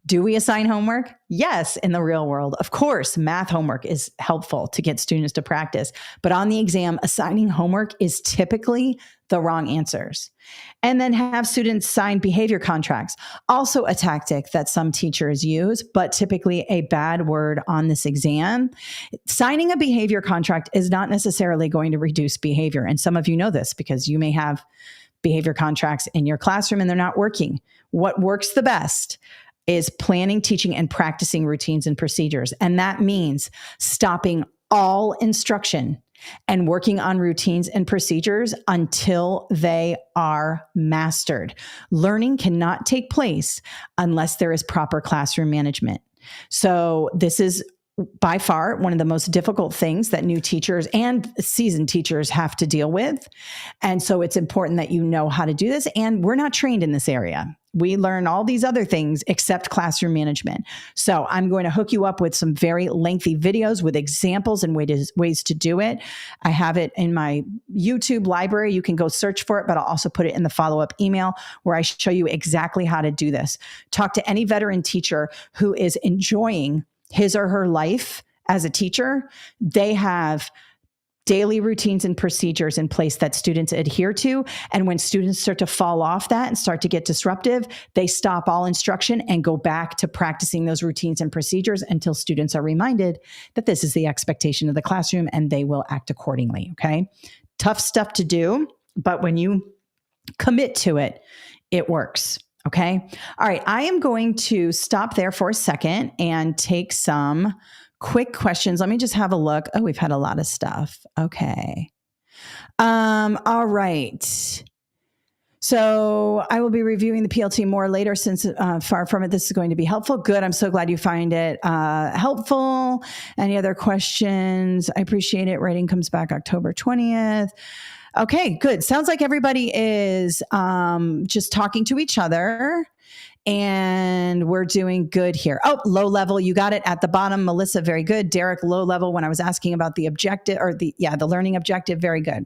Do we assign homework? Yes, in the real world. Of course, math homework is helpful to get students to practice. But on the exam, assigning homework is typically the wrong answers. And then have students sign behavior contracts. Also a tactic that some teachers use, but typically a bad word on this exam. Signing a behavior contract is not necessarily going to reduce behavior. And some of you know this because you may have behavior contracts in your classroom and they're not working. What works the best is planning, teaching, and practicing routines and procedures. And that means stopping all instruction and working on routines and procedures until they are mastered. Learning cannot take place unless there is proper classroom management. So this is by far one of the most difficult things that new teachers and seasoned teachers have to deal with. And so it's important that you know how to do this. And we're not trained in this area. We learn all these other things except classroom management. So I'm going to hook you up with some very lengthy videos with examples and ways to do it. I have it in my YouTube library. You can go search for it, but I'll also put it in the follow-up email where I show you exactly how to do this. Talk to any veteran teacher who is enjoying his or her life as a teacher. They have daily routines and procedures in place that students adhere to. And when students start to fall off that and start to get disruptive, they stop all instruction and go back to practicing those routines and procedures until students are reminded that this is the expectation of the classroom and they will act accordingly, okay? Tough stuff to do, but when you commit to it, it works. Okay. All right. I am going to stop there for a second and take some quick questions. Let me just have a look. Oh, we've had a lot of stuff. Okay. All right. So I will be reviewing the PLT more later since far from it, this is going to be helpful. Good. I'm so glad you find it helpful. Any other questions? I appreciate it. Writing comes back October 20th. Okay, good. Sounds like everybody is just talking to each other and we're doing good here. Oh, low level. You got it at the bottom. Melissa, very good. Derek, low level when I was asking about the objective or the learning objective. Very good.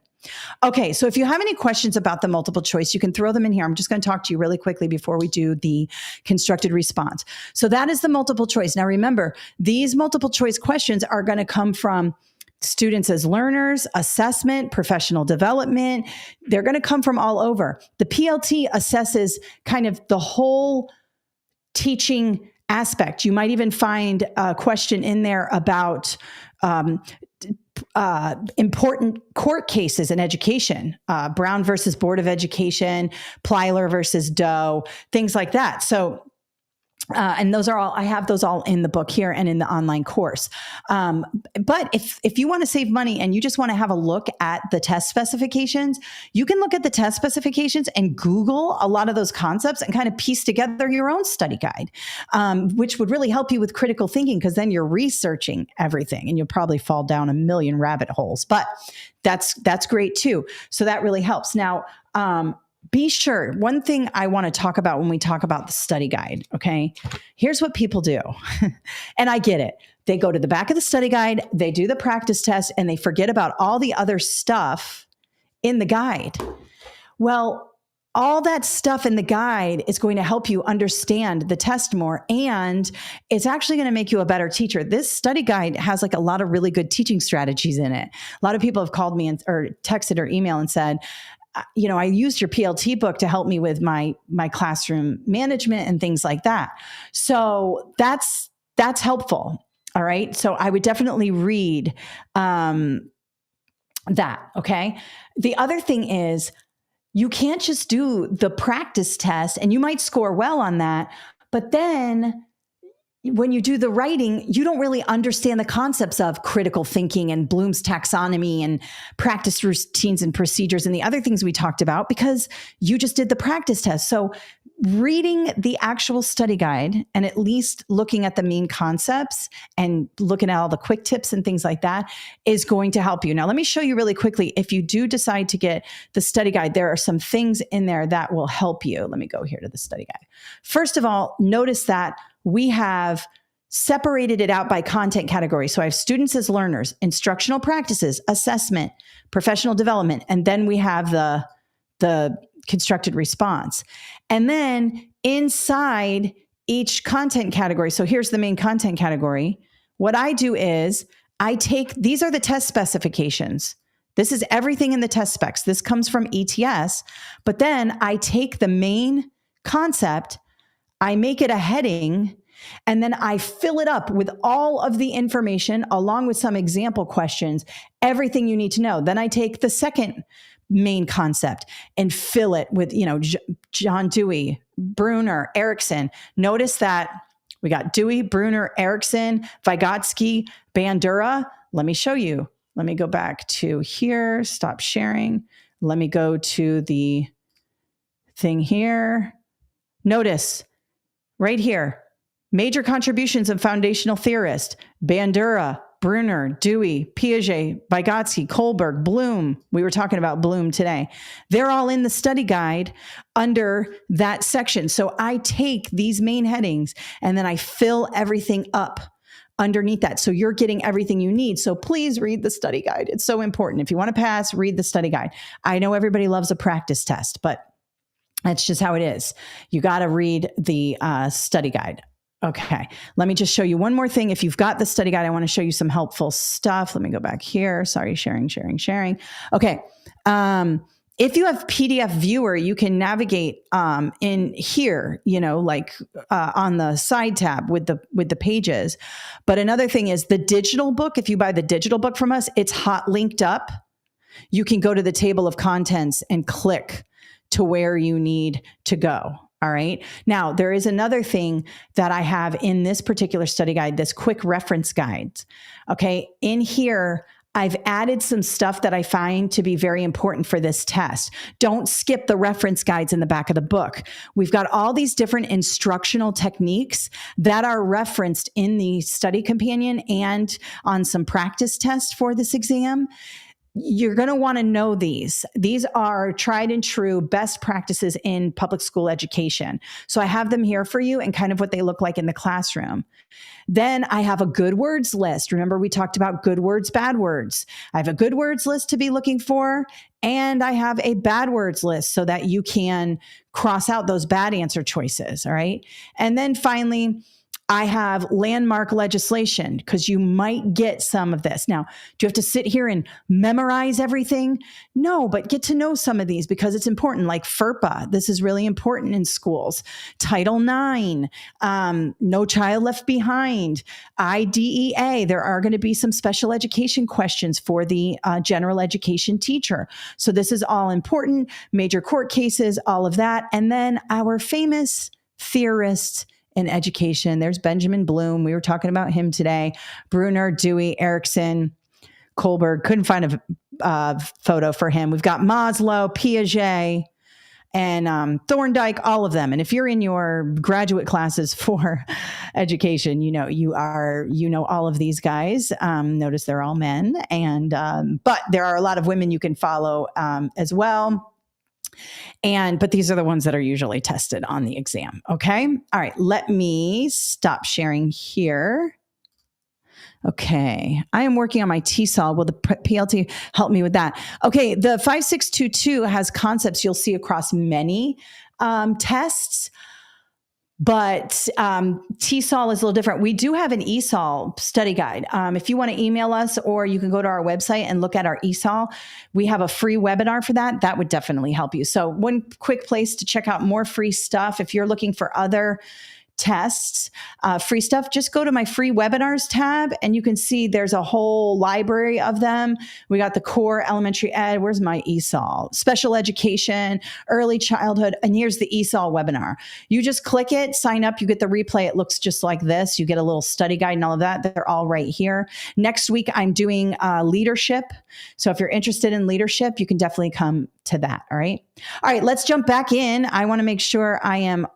Okay, so if you have any questions about the multiple choice, you can throw them in here. I'm just going to talk to you really quickly before we do the constructed response. So that is the multiple choice. Now remember, these multiple choice questions are going to come from students as learners, assessment, professional development. They're going to come from all over. The PLT assesses kind of the whole teaching aspect. You might even find a question in there about important court cases in education, Brown versus Board of Education, Plyler versus Doe, things like that. So And those are all, I have those all in the book here and in the online course. But if you want to save money and you just want to have a look at the test specifications, you can look at the test specifications and Google a lot of those concepts and kind of piece together your own study guide, which would really help you with critical thinking, because then you're researching everything and you'll probably fall down a million rabbit holes. But that's great too. So that really helps. Now, be sure, one thing I want to talk about when we talk about the study guide, okay? Here's what people do. And I get it. They go to the back of the study guide, they do the practice test, and they forget about all the other stuff in the guide. Well, all that stuff in the guide is going to help you understand the test more, and it's actually going to make you a better teacher. This study guide has like a lot of really good teaching strategies in it. A lot of people have called me or texted or emailed and said, I used your PLT book to help me with my classroom management and things like that. So that's helpful. All right. So I would definitely read that. Okay. The other thing is, you can't just do the practice test, and you might score well on that, but then when you do the writing, you don't really understand the concepts of critical thinking and Bloom's taxonomy and practice routines and procedures and the other things we talked about, because you just did the practice test. So reading the actual study guide and at least looking at the main concepts and looking at all the quick tips and things like that is going to help you. Now, let me show you really quickly. If you do decide to get the study guide, there are some things in there that will help you. Let me go here to the study guide. First of all, notice that we have separated it out by content category. So I have students as learners, instructional practices, assessment, professional development, and then we have the constructed response. And then inside each content category, so here's the main content category. What I do is these are the test specifications. This is everything in the test specs. This comes from ETS, but then I take the main concept, I make it a heading, and then I fill it up with all of the information along with some example questions, everything you need to know. Then I take the second main concept and fill it with, John Dewey, Bruner, Erickson. Notice that we got Dewey, Bruner, Erickson, Vygotsky, Bandura. Let me show you. Let me go back to here, stop sharing. Let me go to the thing here. Notice right here, major contributions of foundational theorists: Bandura, Bruner, Dewey, Piaget, Vygotsky, Kohlberg, Bloom. We were talking about Bloom today. They're all in the study guide under that section. So I take these main headings and then I fill everything up underneath that. So you're getting everything you need. So please read the study guide. It's so important. If you want to pass, read the study guide. I know everybody loves a practice test, but that's just how it is. You got to read the study guide. Okay, let me just show you one more thing. If you've got the study guide, I want to show you some helpful stuff. Let me go back here. Sorry, sharing. Okay. If you have PDF Viewer, you can navigate in here, on the side tab with the pages. But another thing is the digital book. If you buy the digital book from us, it's hot linked up. You can go to the table of contents and click to where you need to go. All right. Now, there is another thing that I have in this particular study guide, this quick reference guides. Okay. In here, I've added some stuff that I find to be very important for this test. Don't skip the reference guides in the back of the book. We've got all these different instructional techniques that are referenced in the study companion and on some practice tests for this exam. You're going to want to know these. These are tried and true best practices in public school education. So I have them here for you and kind of what they look like in the classroom. Then I have a good words list. Remember, we talked about good words, bad words. I have a good words list to be looking for, and I have a bad words list so that you can cross out those bad answer choices. All right. And then finally, I have landmark legislation because you might get some of this. Now, do you have to sit here and memorize everything? No, but get to know some of these because it's important, like FERPA. This is really important in schools. Title IX, No Child Left Behind, IDEA. There are going to be some special education questions for the general education teacher. So this is all important. Major court cases, all of that. And then our famous theorists in education. There's Benjamin Bloom. We were talking about him today. Brunner, Dewey, Erickson, Kohlberg. Couldn't find a photo for him. We've got Maslow, Piaget, and Thorndike, all of them. And if you're in your graduate classes for education, you know all of these guys. Notice they're all men, but there are a lot of women you can follow as well. But these are the ones that are usually tested on the exam. Okay. All right. Let me stop sharing here. Okay. I am working on my TESOL. Will the PLT help me with that? Okay. The 5622 has concepts you'll see across many tests, but TESOL is a little different. We do have an ESOL study guide. If you want to email us, or you can go to our website and look at our ESOL, we have a free webinar for that. That would definitely help you. So one quick place to check out more free stuff, if you're looking for other tests, free stuff, just go to my free webinars tab and you can see there's a whole library of them. We got the core elementary ed. Where's my ESOL? Special education, early childhood. And here's the ESOL webinar. You just click it, sign up, you get the replay. It looks just like this. You get a little study guide and all of that. They're all right here. Next week, I'm doing leadership. So if you're interested in leadership, you can definitely come to that. All right. All right. Let's jump back in. I want to make sure I am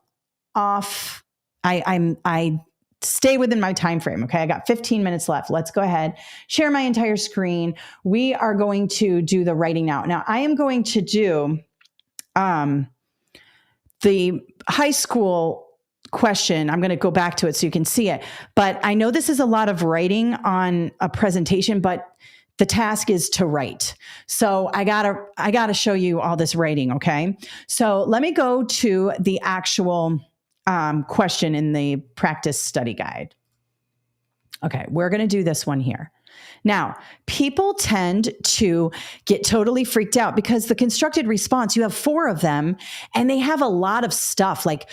off. I stay within my time frame. Okay. I got 15 minutes left. Let's go ahead, share my entire screen. We are going to do the writing now. Now I am going to do, the high school question. I'm going to go back to it so you can see it, but I know this is a lot of writing on a presentation, but the task is to write. So I gotta show you all this writing. Okay. So let me go to the actual question in the practice study guide. Okay, we're going to do this one here. Now, people tend to get totally freaked out because the constructed response, you have 4 of them and they have a lot of stuff. Like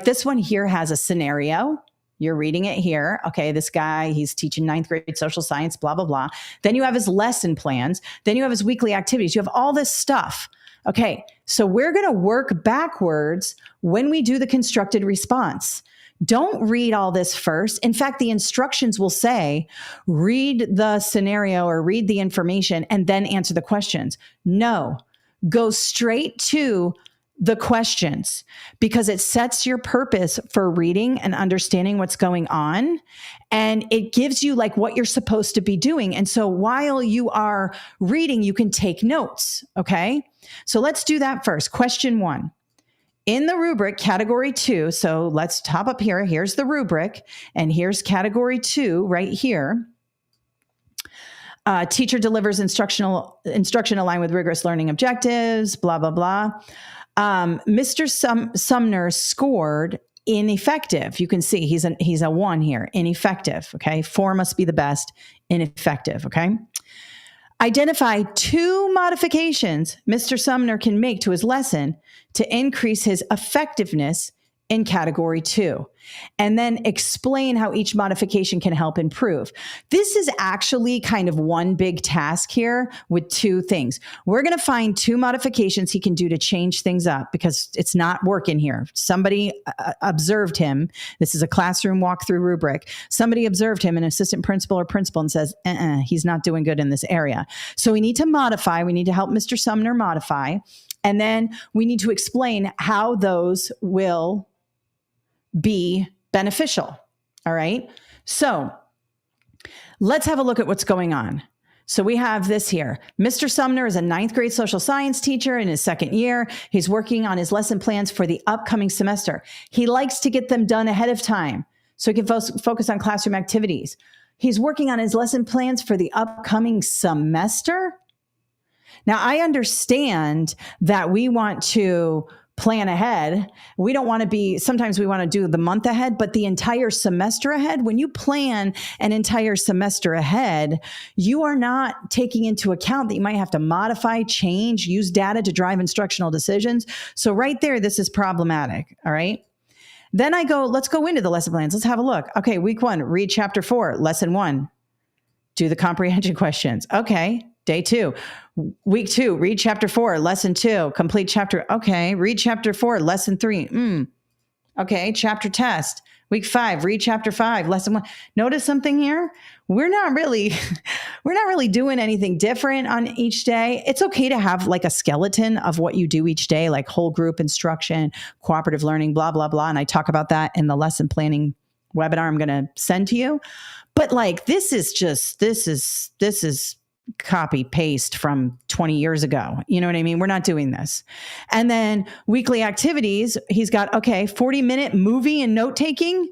this one here has a scenario. You're reading it here. Okay, this guy, he's teaching 9th grade social science, blah, blah, blah. Then you have his lesson plans. Then you have his weekly activities. You have all this stuff. Okay, so we're going to work backwards when we do the constructed response. Don't read all this first. In fact, the instructions will say, read the scenario or read the information and then answer the questions. No, go straight to the questions because it sets your purpose for reading and understanding what's going on. And it gives you like what you're supposed to be doing. And so while you are reading, you can take notes. Okay. So let's do that first. Question 1. In the rubric, category 2, so let's top up here. Here's the rubric, and here's category 2 right here. Teacher delivers instruction aligned with rigorous learning objectives, blah, blah, blah. Mr. Sumner scored ineffective. You can see he's a 1 here, ineffective, okay? 4 must be the best, ineffective, okay? Identify 2 modifications Mr. Sumner can make to his lesson to increase his effectiveness in category 2, and then explain how each modification can help improve. This is actually kind of one big task here with 2 things. We're going to find 2 modifications he can do to change things up because it's not working here. Somebody observed him. This is a classroom walkthrough rubric. Somebody observed him, an assistant principal or principal, and says, he's not doing good in this area. So we need to modify. We need to help Mr. Sumner modify. And then we need to explain how those will be beneficial. All right. So let's have a look at what's going on. So we have this here. Mr. Sumner is a 9th grade social science teacher in his 2nd year. He's working on his lesson plans for the upcoming semester. He likes to get them done ahead of time so he can focus on classroom activities. He's working on his lesson plans for the upcoming semester. Now, I understand that we want to plan ahead. We don't want to be, sometimes we want to do the month ahead, but the entire semester ahead, when you plan an entire semester ahead, you are not taking into account that you might have to modify, change, use data to drive instructional decisions. So right there, this is problematic. All right. Then I go, let's go into the lesson plans. Let's have a look. Okay. Week 1, read chapter 4, lesson 1, do the comprehension questions. Okay. Day 2, week 2, read chapter 4, lesson 2, complete chapter. Okay. Read chapter 4, lesson 3. Okay. Chapter test. Week 5, read chapter 5, lesson 1. Notice something here? We're not really doing anything different on each day. It's okay to have like a skeleton of what you do each day, like whole group instruction, cooperative learning, blah, blah, blah. And I talk about that in the lesson planning webinar I'm going to send to you. But like, this is copy paste from 20 years ago. You know what I mean? We're not doing this. And then weekly activities, he's got, 40-minute movie and note taking.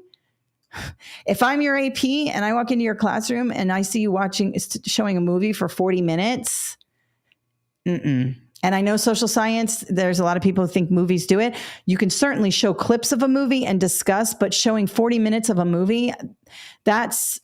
If I'm your AP and I walk into your classroom and I see you showing a movie for 40 minutes, and I know social science, there's a lot of people who think movies do it. You can certainly show clips of a movie and discuss, but showing 40 minutes of a movie, that's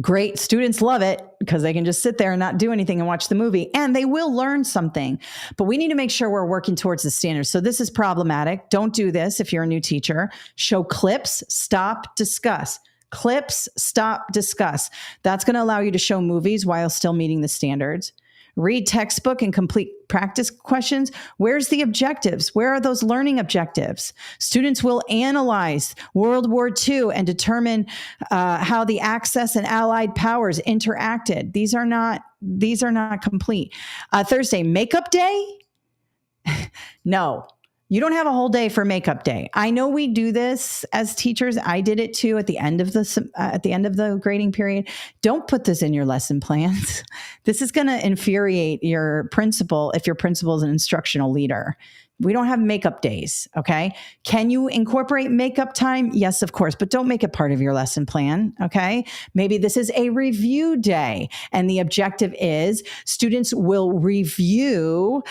great. Students love it because they can just sit there and not do anything and watch the movie, and they will learn something. But we need to make sure we're working towards the standards. So this is problematic. Don't do this if you're a new teacher. Show clips, stop, discuss. Clips, stop, discuss. That's going to allow you to show movies while still meeting the standards. Read textbook and complete practice questions. Where's the objectives? Where are those learning objectives? Students will analyze World War II and determine how the Axis and Allied powers interacted. These are not complete. Thursday, makeup day? No. You don't have a whole day for makeup day. I know we do this as teachers. I did it too at the end of the grading period. Don't put this in your lesson plans. This is going to infuriate your principal if your principal is an instructional leader. We don't have makeup days, okay? Can you incorporate makeup time? Yes, of course, but don't make it part of your lesson plan, okay? Maybe this is a review day, and the objective is students will review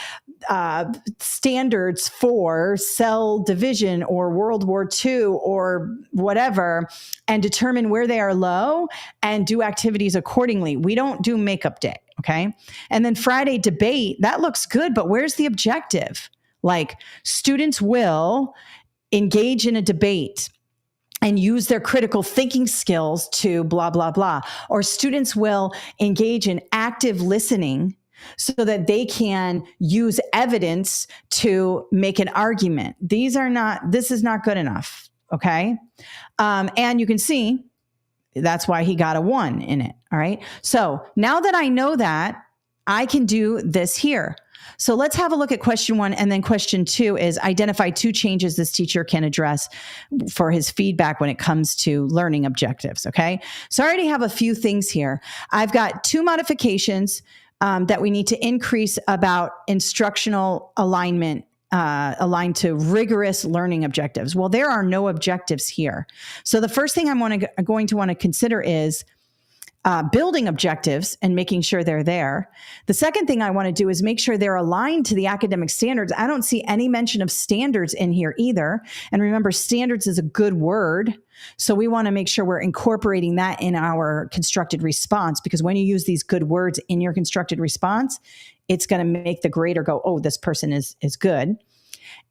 standards for cell division or World War II or whatever, and determine where they are low and do activities accordingly. We don't do makeup day, okay? And then Friday debate, that looks good, but where's the objective? Like, students will engage in a debate and use their critical thinking skills to blah, blah, blah. Or students will engage in active listening so that they can use evidence to make an argument. This is not good enough, okay? And you can see that's why he got a 1 in it, all right? So now that I know that, I can do this here. So let's have a look at question 1. And then question 2 is identify 2 changes this teacher can address for his feedback when it comes to learning objectives. Okay. So I already have a few things here. I've got 2 modifications that we need to increase about instructional alignment, aligned to rigorous learning objectives. Well, there are no objectives here. So the first thing I'm going to want to consider is building objectives and making sure they're there. The second thing I want to do is make sure they're aligned to the academic standards. I don't see any mention of standards in here either. And remember, standards is a good word. So we want to make sure we're incorporating that in our constructed response, because when you use these good words in your constructed response, it's going to make the grader go, oh, this person is good.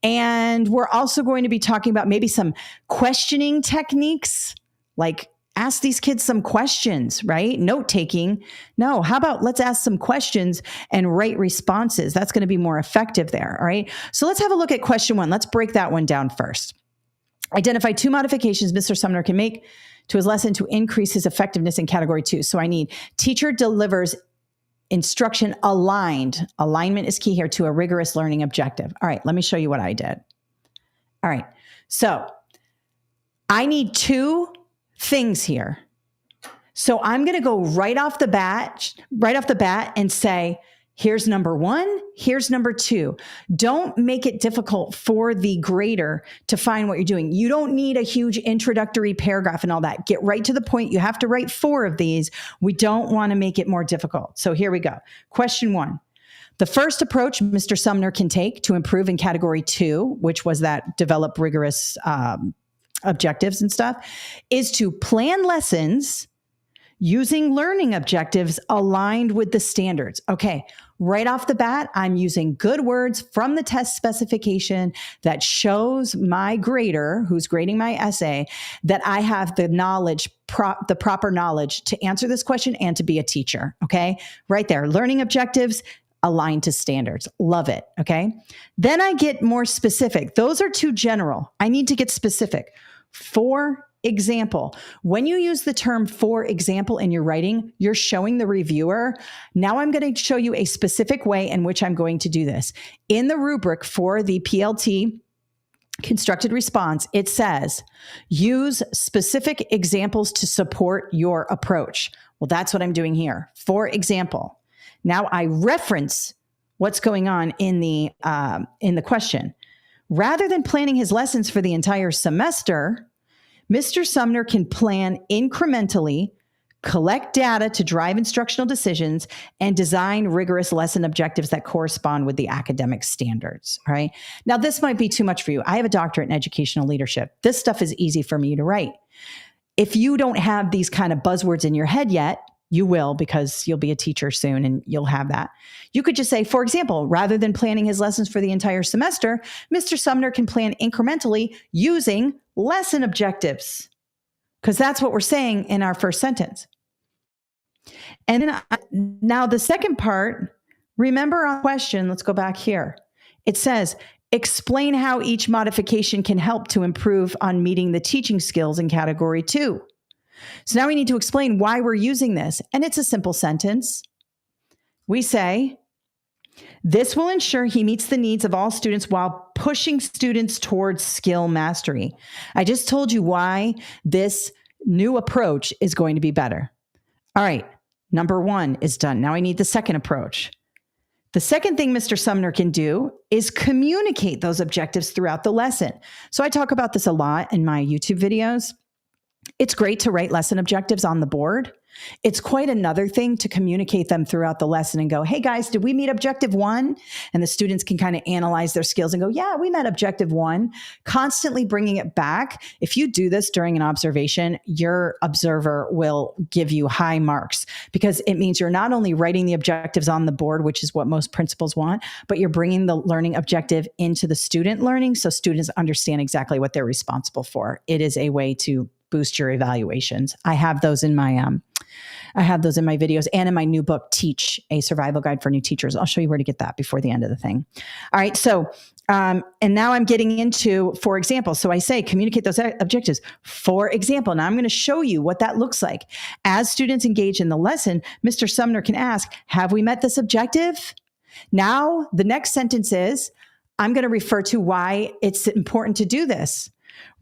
And we're also going to be talking about maybe some questioning techniques, like ask these kids some questions, right? Note taking. No, how about let's ask some questions and write responses? That's going to be more effective there. All right. So let's have a look at question 1. Let's break that one down first. Identify 2 modifications Mr. Sumner can make to his lesson to increase his effectiveness in category 2. So I need teacher delivers instruction aligned. Alignment is key here to a rigorous learning objective. All right. Let me show you what I did. All right. So I need 2 things here. So I'm going to go right off the bat and say, here's number 1, here's number 2. Don't make it difficult for the grader to find what you're doing. You don't need a huge introductory paragraph and all that. Get right to the point. You have to write 4 of these. We don't want to make it more difficult. So here we go. Question 1. The first approach Mr. Sumner can take to improve in category 2, which was that develop rigorous objectives and stuff, is to plan lessons using learning objectives aligned with the standards. Okay, right off the bat, I'm using good words from the test specification that shows my grader, who's grading my essay, that I have the knowledge, the proper knowledge to answer this question and to be a teacher. Okay, right there, learning objectives aligned to standards. Love it. Okay, then I get more specific. Those are too general. I need to get specific. 4 example. When you use the term for example in your writing, you're showing the reviewer, now I'm going to show you a specific way in which I'm going to do this. In the rubric for the PLT constructed response, it says, use specific examples to support your approach. Well, that's what I'm doing here. For example, now I reference what's going on in the question. Rather than planning his lessons for the entire semester, Mr. Sumner can plan incrementally, collect data to drive instructional decisions, and design rigorous lesson objectives that correspond with the academic standards. All right. Now, this might be too much for you. I have a doctorate in educational leadership. This stuff is easy for me to write. If you don't have these kind of buzzwords in your head yet, you will, because you'll be a teacher soon and you'll have that. You could just say, for example, rather than planning his lessons for the entire semester, Mr. Sumner can plan incrementally using lesson objectives, because that's what we're saying in our first sentence. And then now the second part, remember our question, let's go back here. It says, explain how each modification can help to improve on meeting the teaching skills in category 2. So now we need to explain why we're using this. And it's a simple sentence. We say, this will ensure he meets the needs of all students while pushing students towards skill mastery. I just told you why this new approach is going to be better. All right, number 1 is done. Now I need the second approach. The second thing Mr. Sumner can do is communicate those objectives throughout the lesson. So I talk about this a lot in my YouTube videos. It's great to write lesson objectives on the board. It's quite another thing to communicate them throughout the lesson and go, hey guys, did we meet objective 1? And the students can kind of analyze their skills and go, yeah, we met objective 1. Constantly bringing it back. If you do this during an observation, your observer will give you high marks, because it means you're not only writing the objectives on the board, which is what most principals want, but you're bringing the learning objective into the student learning so students understand exactly what they're responsible for. It is a way to boost your evaluations. I have those in my videos and in my new book, Teach, a Survival Guide for New Teachers. I'll show you where to get that before the end of the thing. All right. So, and now I'm getting into, for example, so I say, communicate those objectives. For example, now I'm going to show you what that looks like. As students engage in the lesson, Mr. Sumner can ask, have we met this objective? Now, the next sentence is, I'm going to refer to why it's important to do this.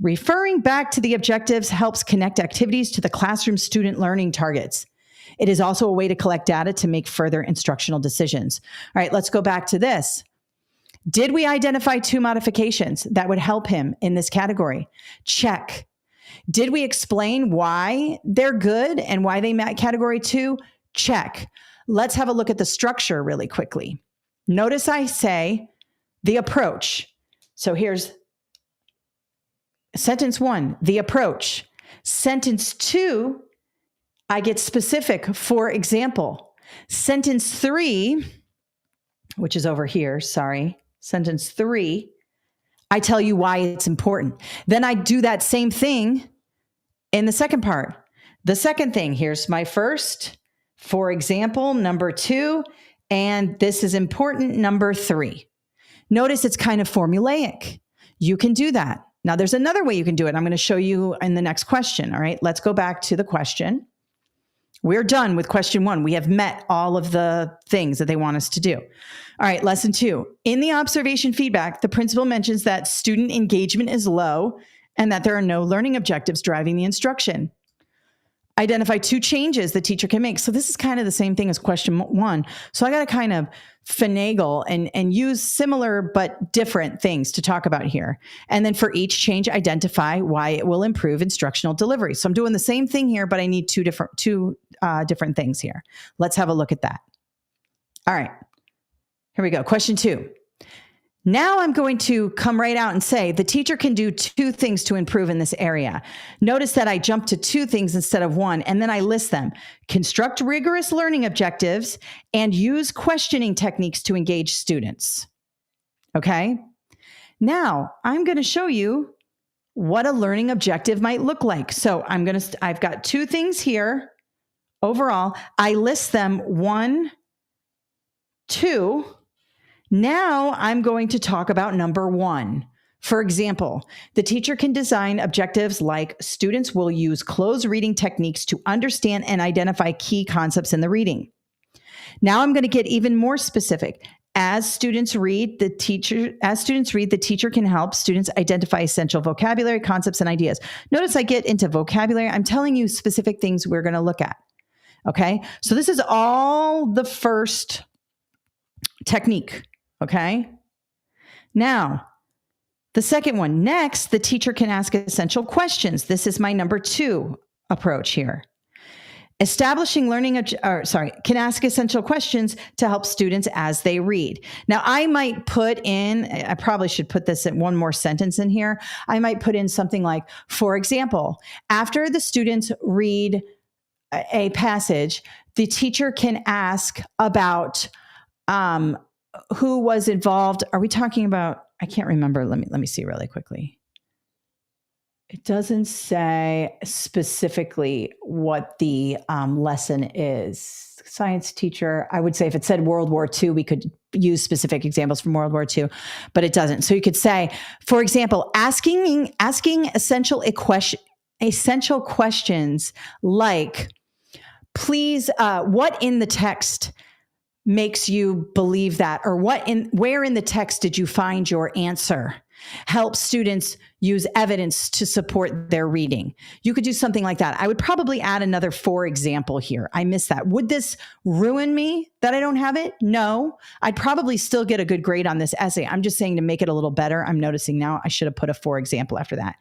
Referring back to the objectives helps connect activities to the classroom student learning targets. It is also a way to collect data to make further instructional decisions. All right, let's go back to this. Did we identify 2 modifications that would help him in this category? Check. Did we explain why they're good and why they met category 2? Check. Let's have a look at the structure really quickly. Notice I say the approach. So here's sentence 1, the approach. Sentence 2, I get specific, for example. Sentence 3, which is over here, sorry. Sentence 3, I tell you why it's important. Then I do that same thing in the second part. The second thing, here's my first, for example, number 2, and this is important, number 3. Notice it's kind of formulaic. You can do that. Now, there's another way you can do it. I'm going to show you in the next question. All right, let's go back to the question. We're done with question 1. We have met all of the things that they want us to do. All right, lesson 2. In the observation feedback, the principal mentions that student engagement is low and that there are no learning objectives driving the instruction. Identify 2 changes the teacher can make. So this is kind of the same thing as question 1. So I got to kind of finagle and use similar but different things to talk about here. And then for each change, identify why it will improve instructional delivery. So I'm doing the same thing here, but I need two different things here. Let's have a look at that. All right, here we go. Question 2. Now I'm going to come right out and say the teacher can do 2 things to improve in this area. Notice that I jump to 2 things instead of 1, and then I list them. Construct rigorous learning objectives and use questioning techniques to engage students. Okay? Now I'm going to show you what a learning objective might look like. So I've got 2 things here. Overall, I list them 1, 2. Now I'm going to talk about number 1. For example, the teacher can design objectives like students will use closed reading techniques to understand and identify key concepts in the reading. Now I'm going to get even more specific. As students read, the teacher can help students identify essential vocabulary, concepts, and ideas. Notice I get into vocabulary. I'm telling you specific things we're going to look at. Okay. So this is all the first technique. Okay. Now, the second one, next, the teacher can ask essential questions. This is my number 2 approach here. Can ask essential questions to help students as they read. Now, I might put in, I probably should put this in one more sentence in here. I might put in something like, for example, after the students read a passage, the teacher can ask about who was involved. Are we talking about, I can't remember. Let me see really quickly. It doesn't say specifically what the lesson is. Science teacher, I would say if it said World War II, we could use specific examples from World War II, but it doesn't. So you could say, for example, asking essential questions like, please, what in the text makes you believe that, or where in the text did you find your answer? Help students use evidence to support their reading. You could do something like that. I would probably add another for example here. I missed that. Would this ruin me that I don't have it? No. I'd probably still get a good grade on this essay. I'm just saying to make it a little better. I'm noticing now I should have put a for example after that.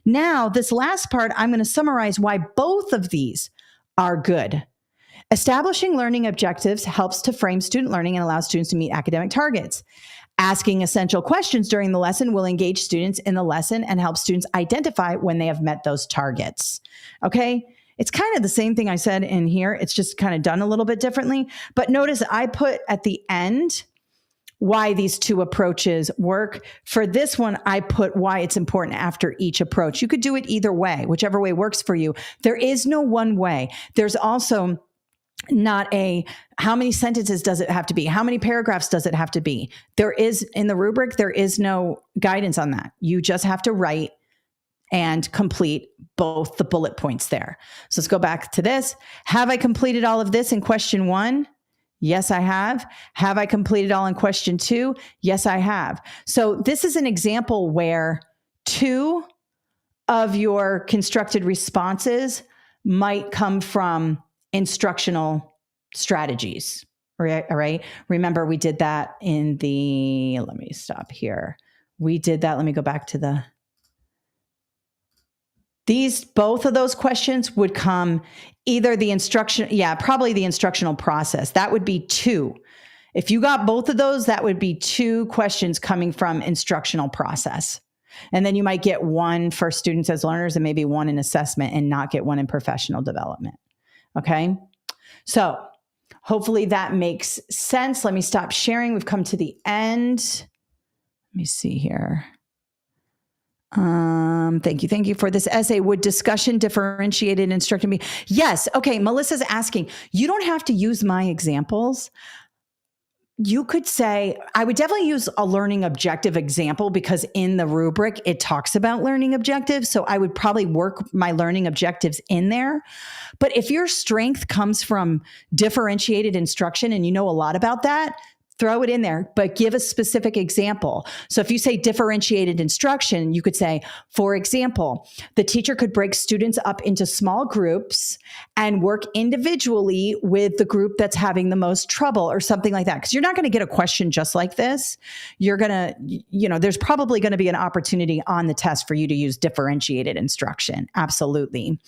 Now, this last part, I'm going to summarize why both of these are good. Establishing learning objectives helps to frame student learning and allows students to meet academic targets. Asking essential questions during the lesson will engage students in the lesson and help students identify when they have met those targets. Okay? It's kind of the same thing I said in here. It's just kind of done a little bit differently. But notice I put at the end why these 2 approaches work. For this one, I put why it's important after each approach. You could do it either way, whichever way works for you. There is no one way. There's also not a, how many sentences does it have to be? How many paragraphs does it have to be? There is, in the rubric, there is no guidance on that. You just have to write and complete both the bullet points there. So let's go back to this. Have I completed all of this in question 1? Yes, I have. Have I completed all in question 2? Yes, I have. So this is an example where 2 of your constructed responses might come from instructional strategies, right? All right. Remember, we did that in the, let me stop here. We did that. Let me go back to both of those questions would come either the probably the instructional process. That would be 2. If you got both of those, that would be 2 questions coming from instructional process. And then you might get 1 for students as learners and maybe 1 in assessment and not get 1 in professional development. Okay. So hopefully that makes sense. Let me stop sharing. We've come to the end. Let me see here. Thank you for this essay. Would discussion differentiated instruction be? Yes. Okay. Melissa's asking, you don't have to use my examples. You could say, I would definitely use a learning objective example because in the rubric, it talks about learning objectives. So I would probably work my learning objectives in there. But if your strength comes from differentiated instruction and you know a lot about that, throw it in there, but give a specific example. So if you say differentiated instruction, you could say, for example, the teacher could break students up into small groups and work individually with the group that's having the most trouble or something like that. Because you're not going to get a question just like this. You're going to, there's probably going to be an opportunity on the test for you to use differentiated instruction. Absolutely.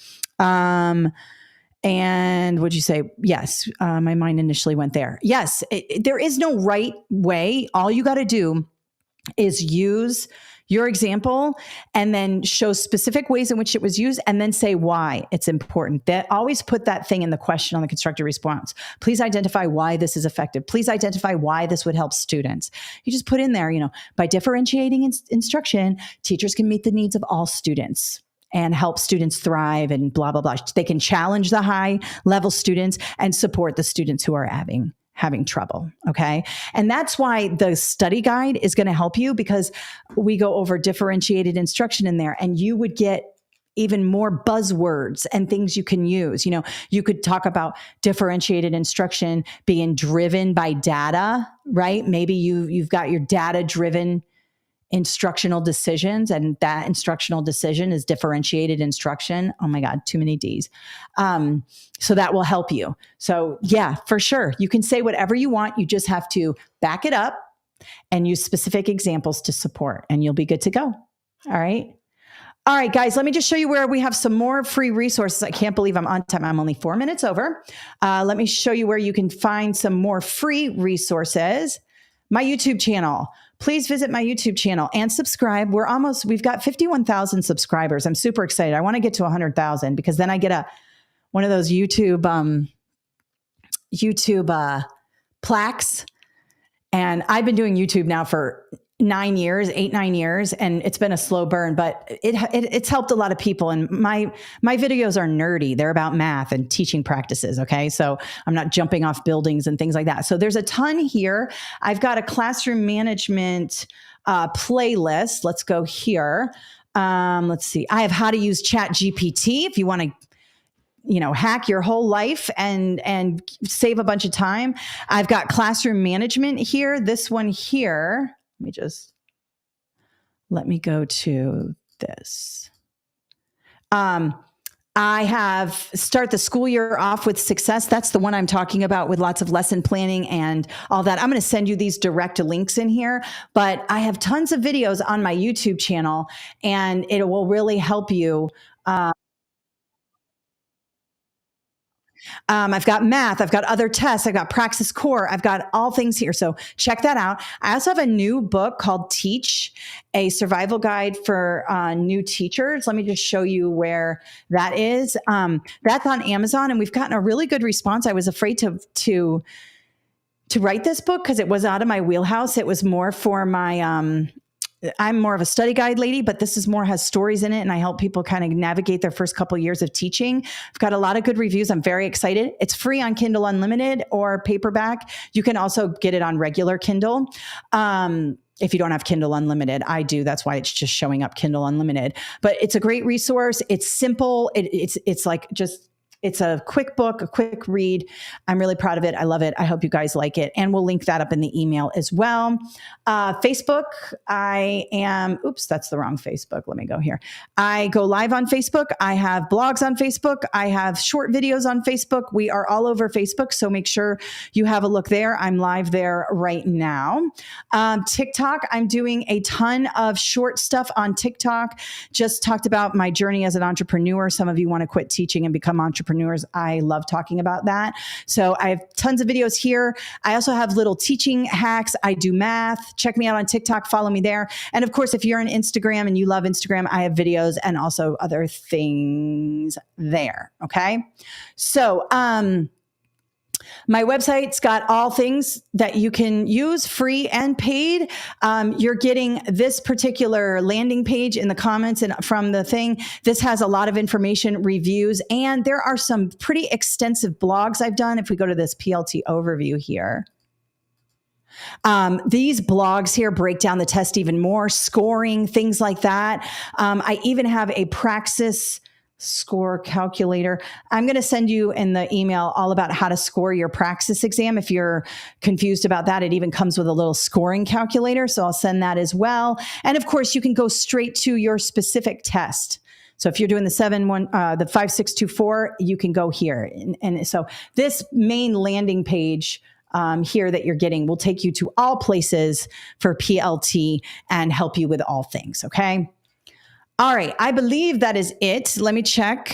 And would you say, yes, my mind initially went there. Yes, there is no right way. All you got to do is use your example and then show specific ways in which it was used and then say why it's important. That always put that thing in the question on the constructed response. Please identify why this is effective. Please identify why this would help students. You just put in there, by differentiating instruction, teachers can meet the needs of all students and help students thrive and blah, blah, blah. They can challenge the high level students and support the students who are having having trouble. Okay. And that's why the study guide is going to help you, because we go over differentiated instruction in there, and you would get even more buzzwords and things you can use. You could talk about differentiated instruction being driven by data, right? Maybe you've got your data driven instructional decisions, and that instructional decision is differentiated instruction. Oh my God, too many D's. So that will help you. So yeah, for sure. You can say whatever you want. You just have to back it up and use specific examples to support, and you'll be good to go. All right. All right, guys, let me just show you where we have some more free resources. I can't believe I'm on time. I'm only 4 minutes over. Let me show you where you can find some more free resources. My YouTube channel. Please visit my YouTube channel and subscribe. We've got 51,000 subscribers. I'm super excited. I want to get to 100,000, because then I get one of those YouTube plaques. And I've been doing YouTube now for 9 years, and it's been a slow burn, but it's helped a lot of people. And my videos are nerdy. They're about math and teaching practices. Okay. So I'm not jumping off buildings and things like that. So there's a ton here. I've got a classroom management playlist. Let's go here. Let's see. I have how to use Chat GPT if you want to hack your whole life and save a bunch of time. I've got classroom management here. This one here, let me go to this. I have start the school year off with success. That's the one I'm talking about, with lots of lesson planning and all that. I'm going to send you these direct links in here, but I have tons of videos on my YouTube channel, and it will really help you. I've got math, I've got other tests, I've got Praxis Core, I've got all things here. So check that out. I also have a new book called Teach, a survival guide for new teachers. Let me just show you where that is. That's on Amazon, and we've gotten a really good response. I was afraid to write this book because it was out of my wheelhouse. It was more for my I'm more of a study guide lady, but this is more has stories in it, and I help people kind of navigate their first couple of years of teaching. I've got a lot of good reviews. I'm very excited. It's free on Kindle Unlimited or paperback. You can also get it on regular Kindle. If you don't have Kindle Unlimited, I do. That's why it's just showing up Kindle Unlimited. But it's a great resource. It's simple. It's like just It's a quick book, a quick read. I'm really proud of it. I love it. I hope you guys like it. And we'll link that up in the email as well. Facebook, oops, that's the wrong Facebook. Let me go here. I go live on Facebook. I have blogs on Facebook. I have short videos on Facebook. We are all over Facebook, so make sure you have a look there. I'm live there right now. TikTok, I'm doing a ton of short stuff on TikTok. Just talked about my journey as an entrepreneur. Some of you want to quit teaching and become entrepreneurs. I love talking about that. So I have tons of videos here. I also have little teaching hacks. I do math. Check me out on TikTok. Follow me there. And of course, if you're on Instagram and you love Instagram, I have videos and also other things there. Okay. So, my website's got all things that you can use, free and paid. You're getting this particular landing page in the comments and from the thing. This has a lot of information, reviews, and there are some pretty extensive blogs I've done. If we go to this PLT overview here, these blogs here break down the test even more, scoring, things like that. I even have a Praxis score calculator. I'm going to send you in the email all about how to score your Praxis exam. If you're confused about that, it even comes with a little scoring calculator. So I'll send that as well. And of course, you can go straight to your specific test. So if you're doing the 5624, you can go here. And so this main landing page here that you're getting will take you to all places for PLT and help you with all things. Okay. All right. I believe that is it. Let me check.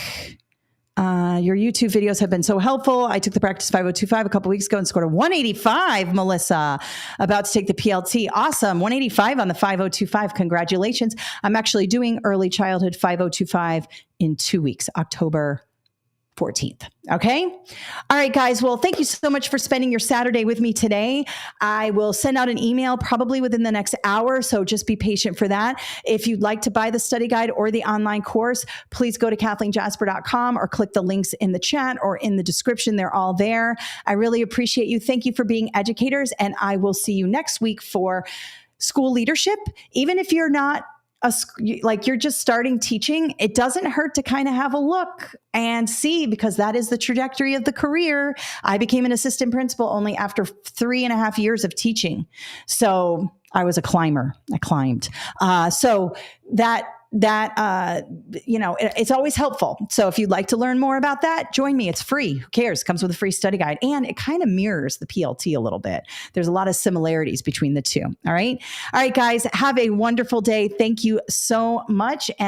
Your YouTube videos have been so helpful. I took the Practice 5025 a couple weeks ago and scored a 185, Melissa, about to take the PLT. Awesome. 185 on the 5025. Congratulations. I'm actually doing early childhood 5025 in 2 weeks, October 14th. Okay. All right, guys. Well, thank you so much for spending your Saturday with me today. I will send out an email probably within the next hour. So just be patient for that. If you'd like to buy the study guide or the online course, please go to KathleenJasper.com or click the links in the chat or in the description. They're all there. I really appreciate you. Thank you for being educators. And I will see you next week for school leadership. Even if you're not like you're just starting teaching, it doesn't hurt to kind of have a look and see, because that is the trajectory of the career. I became an assistant principal only after 3.5 years of teaching. So I was a climber. I climbed. So it's always helpful. So if you'd like to learn more about that, join me. It's free. Who cares? It comes with a free study guide, and it kind of mirrors the PLT a little bit. There's a lot of similarities between the two. All right. All right, guys, have a wonderful day. Thank you so much.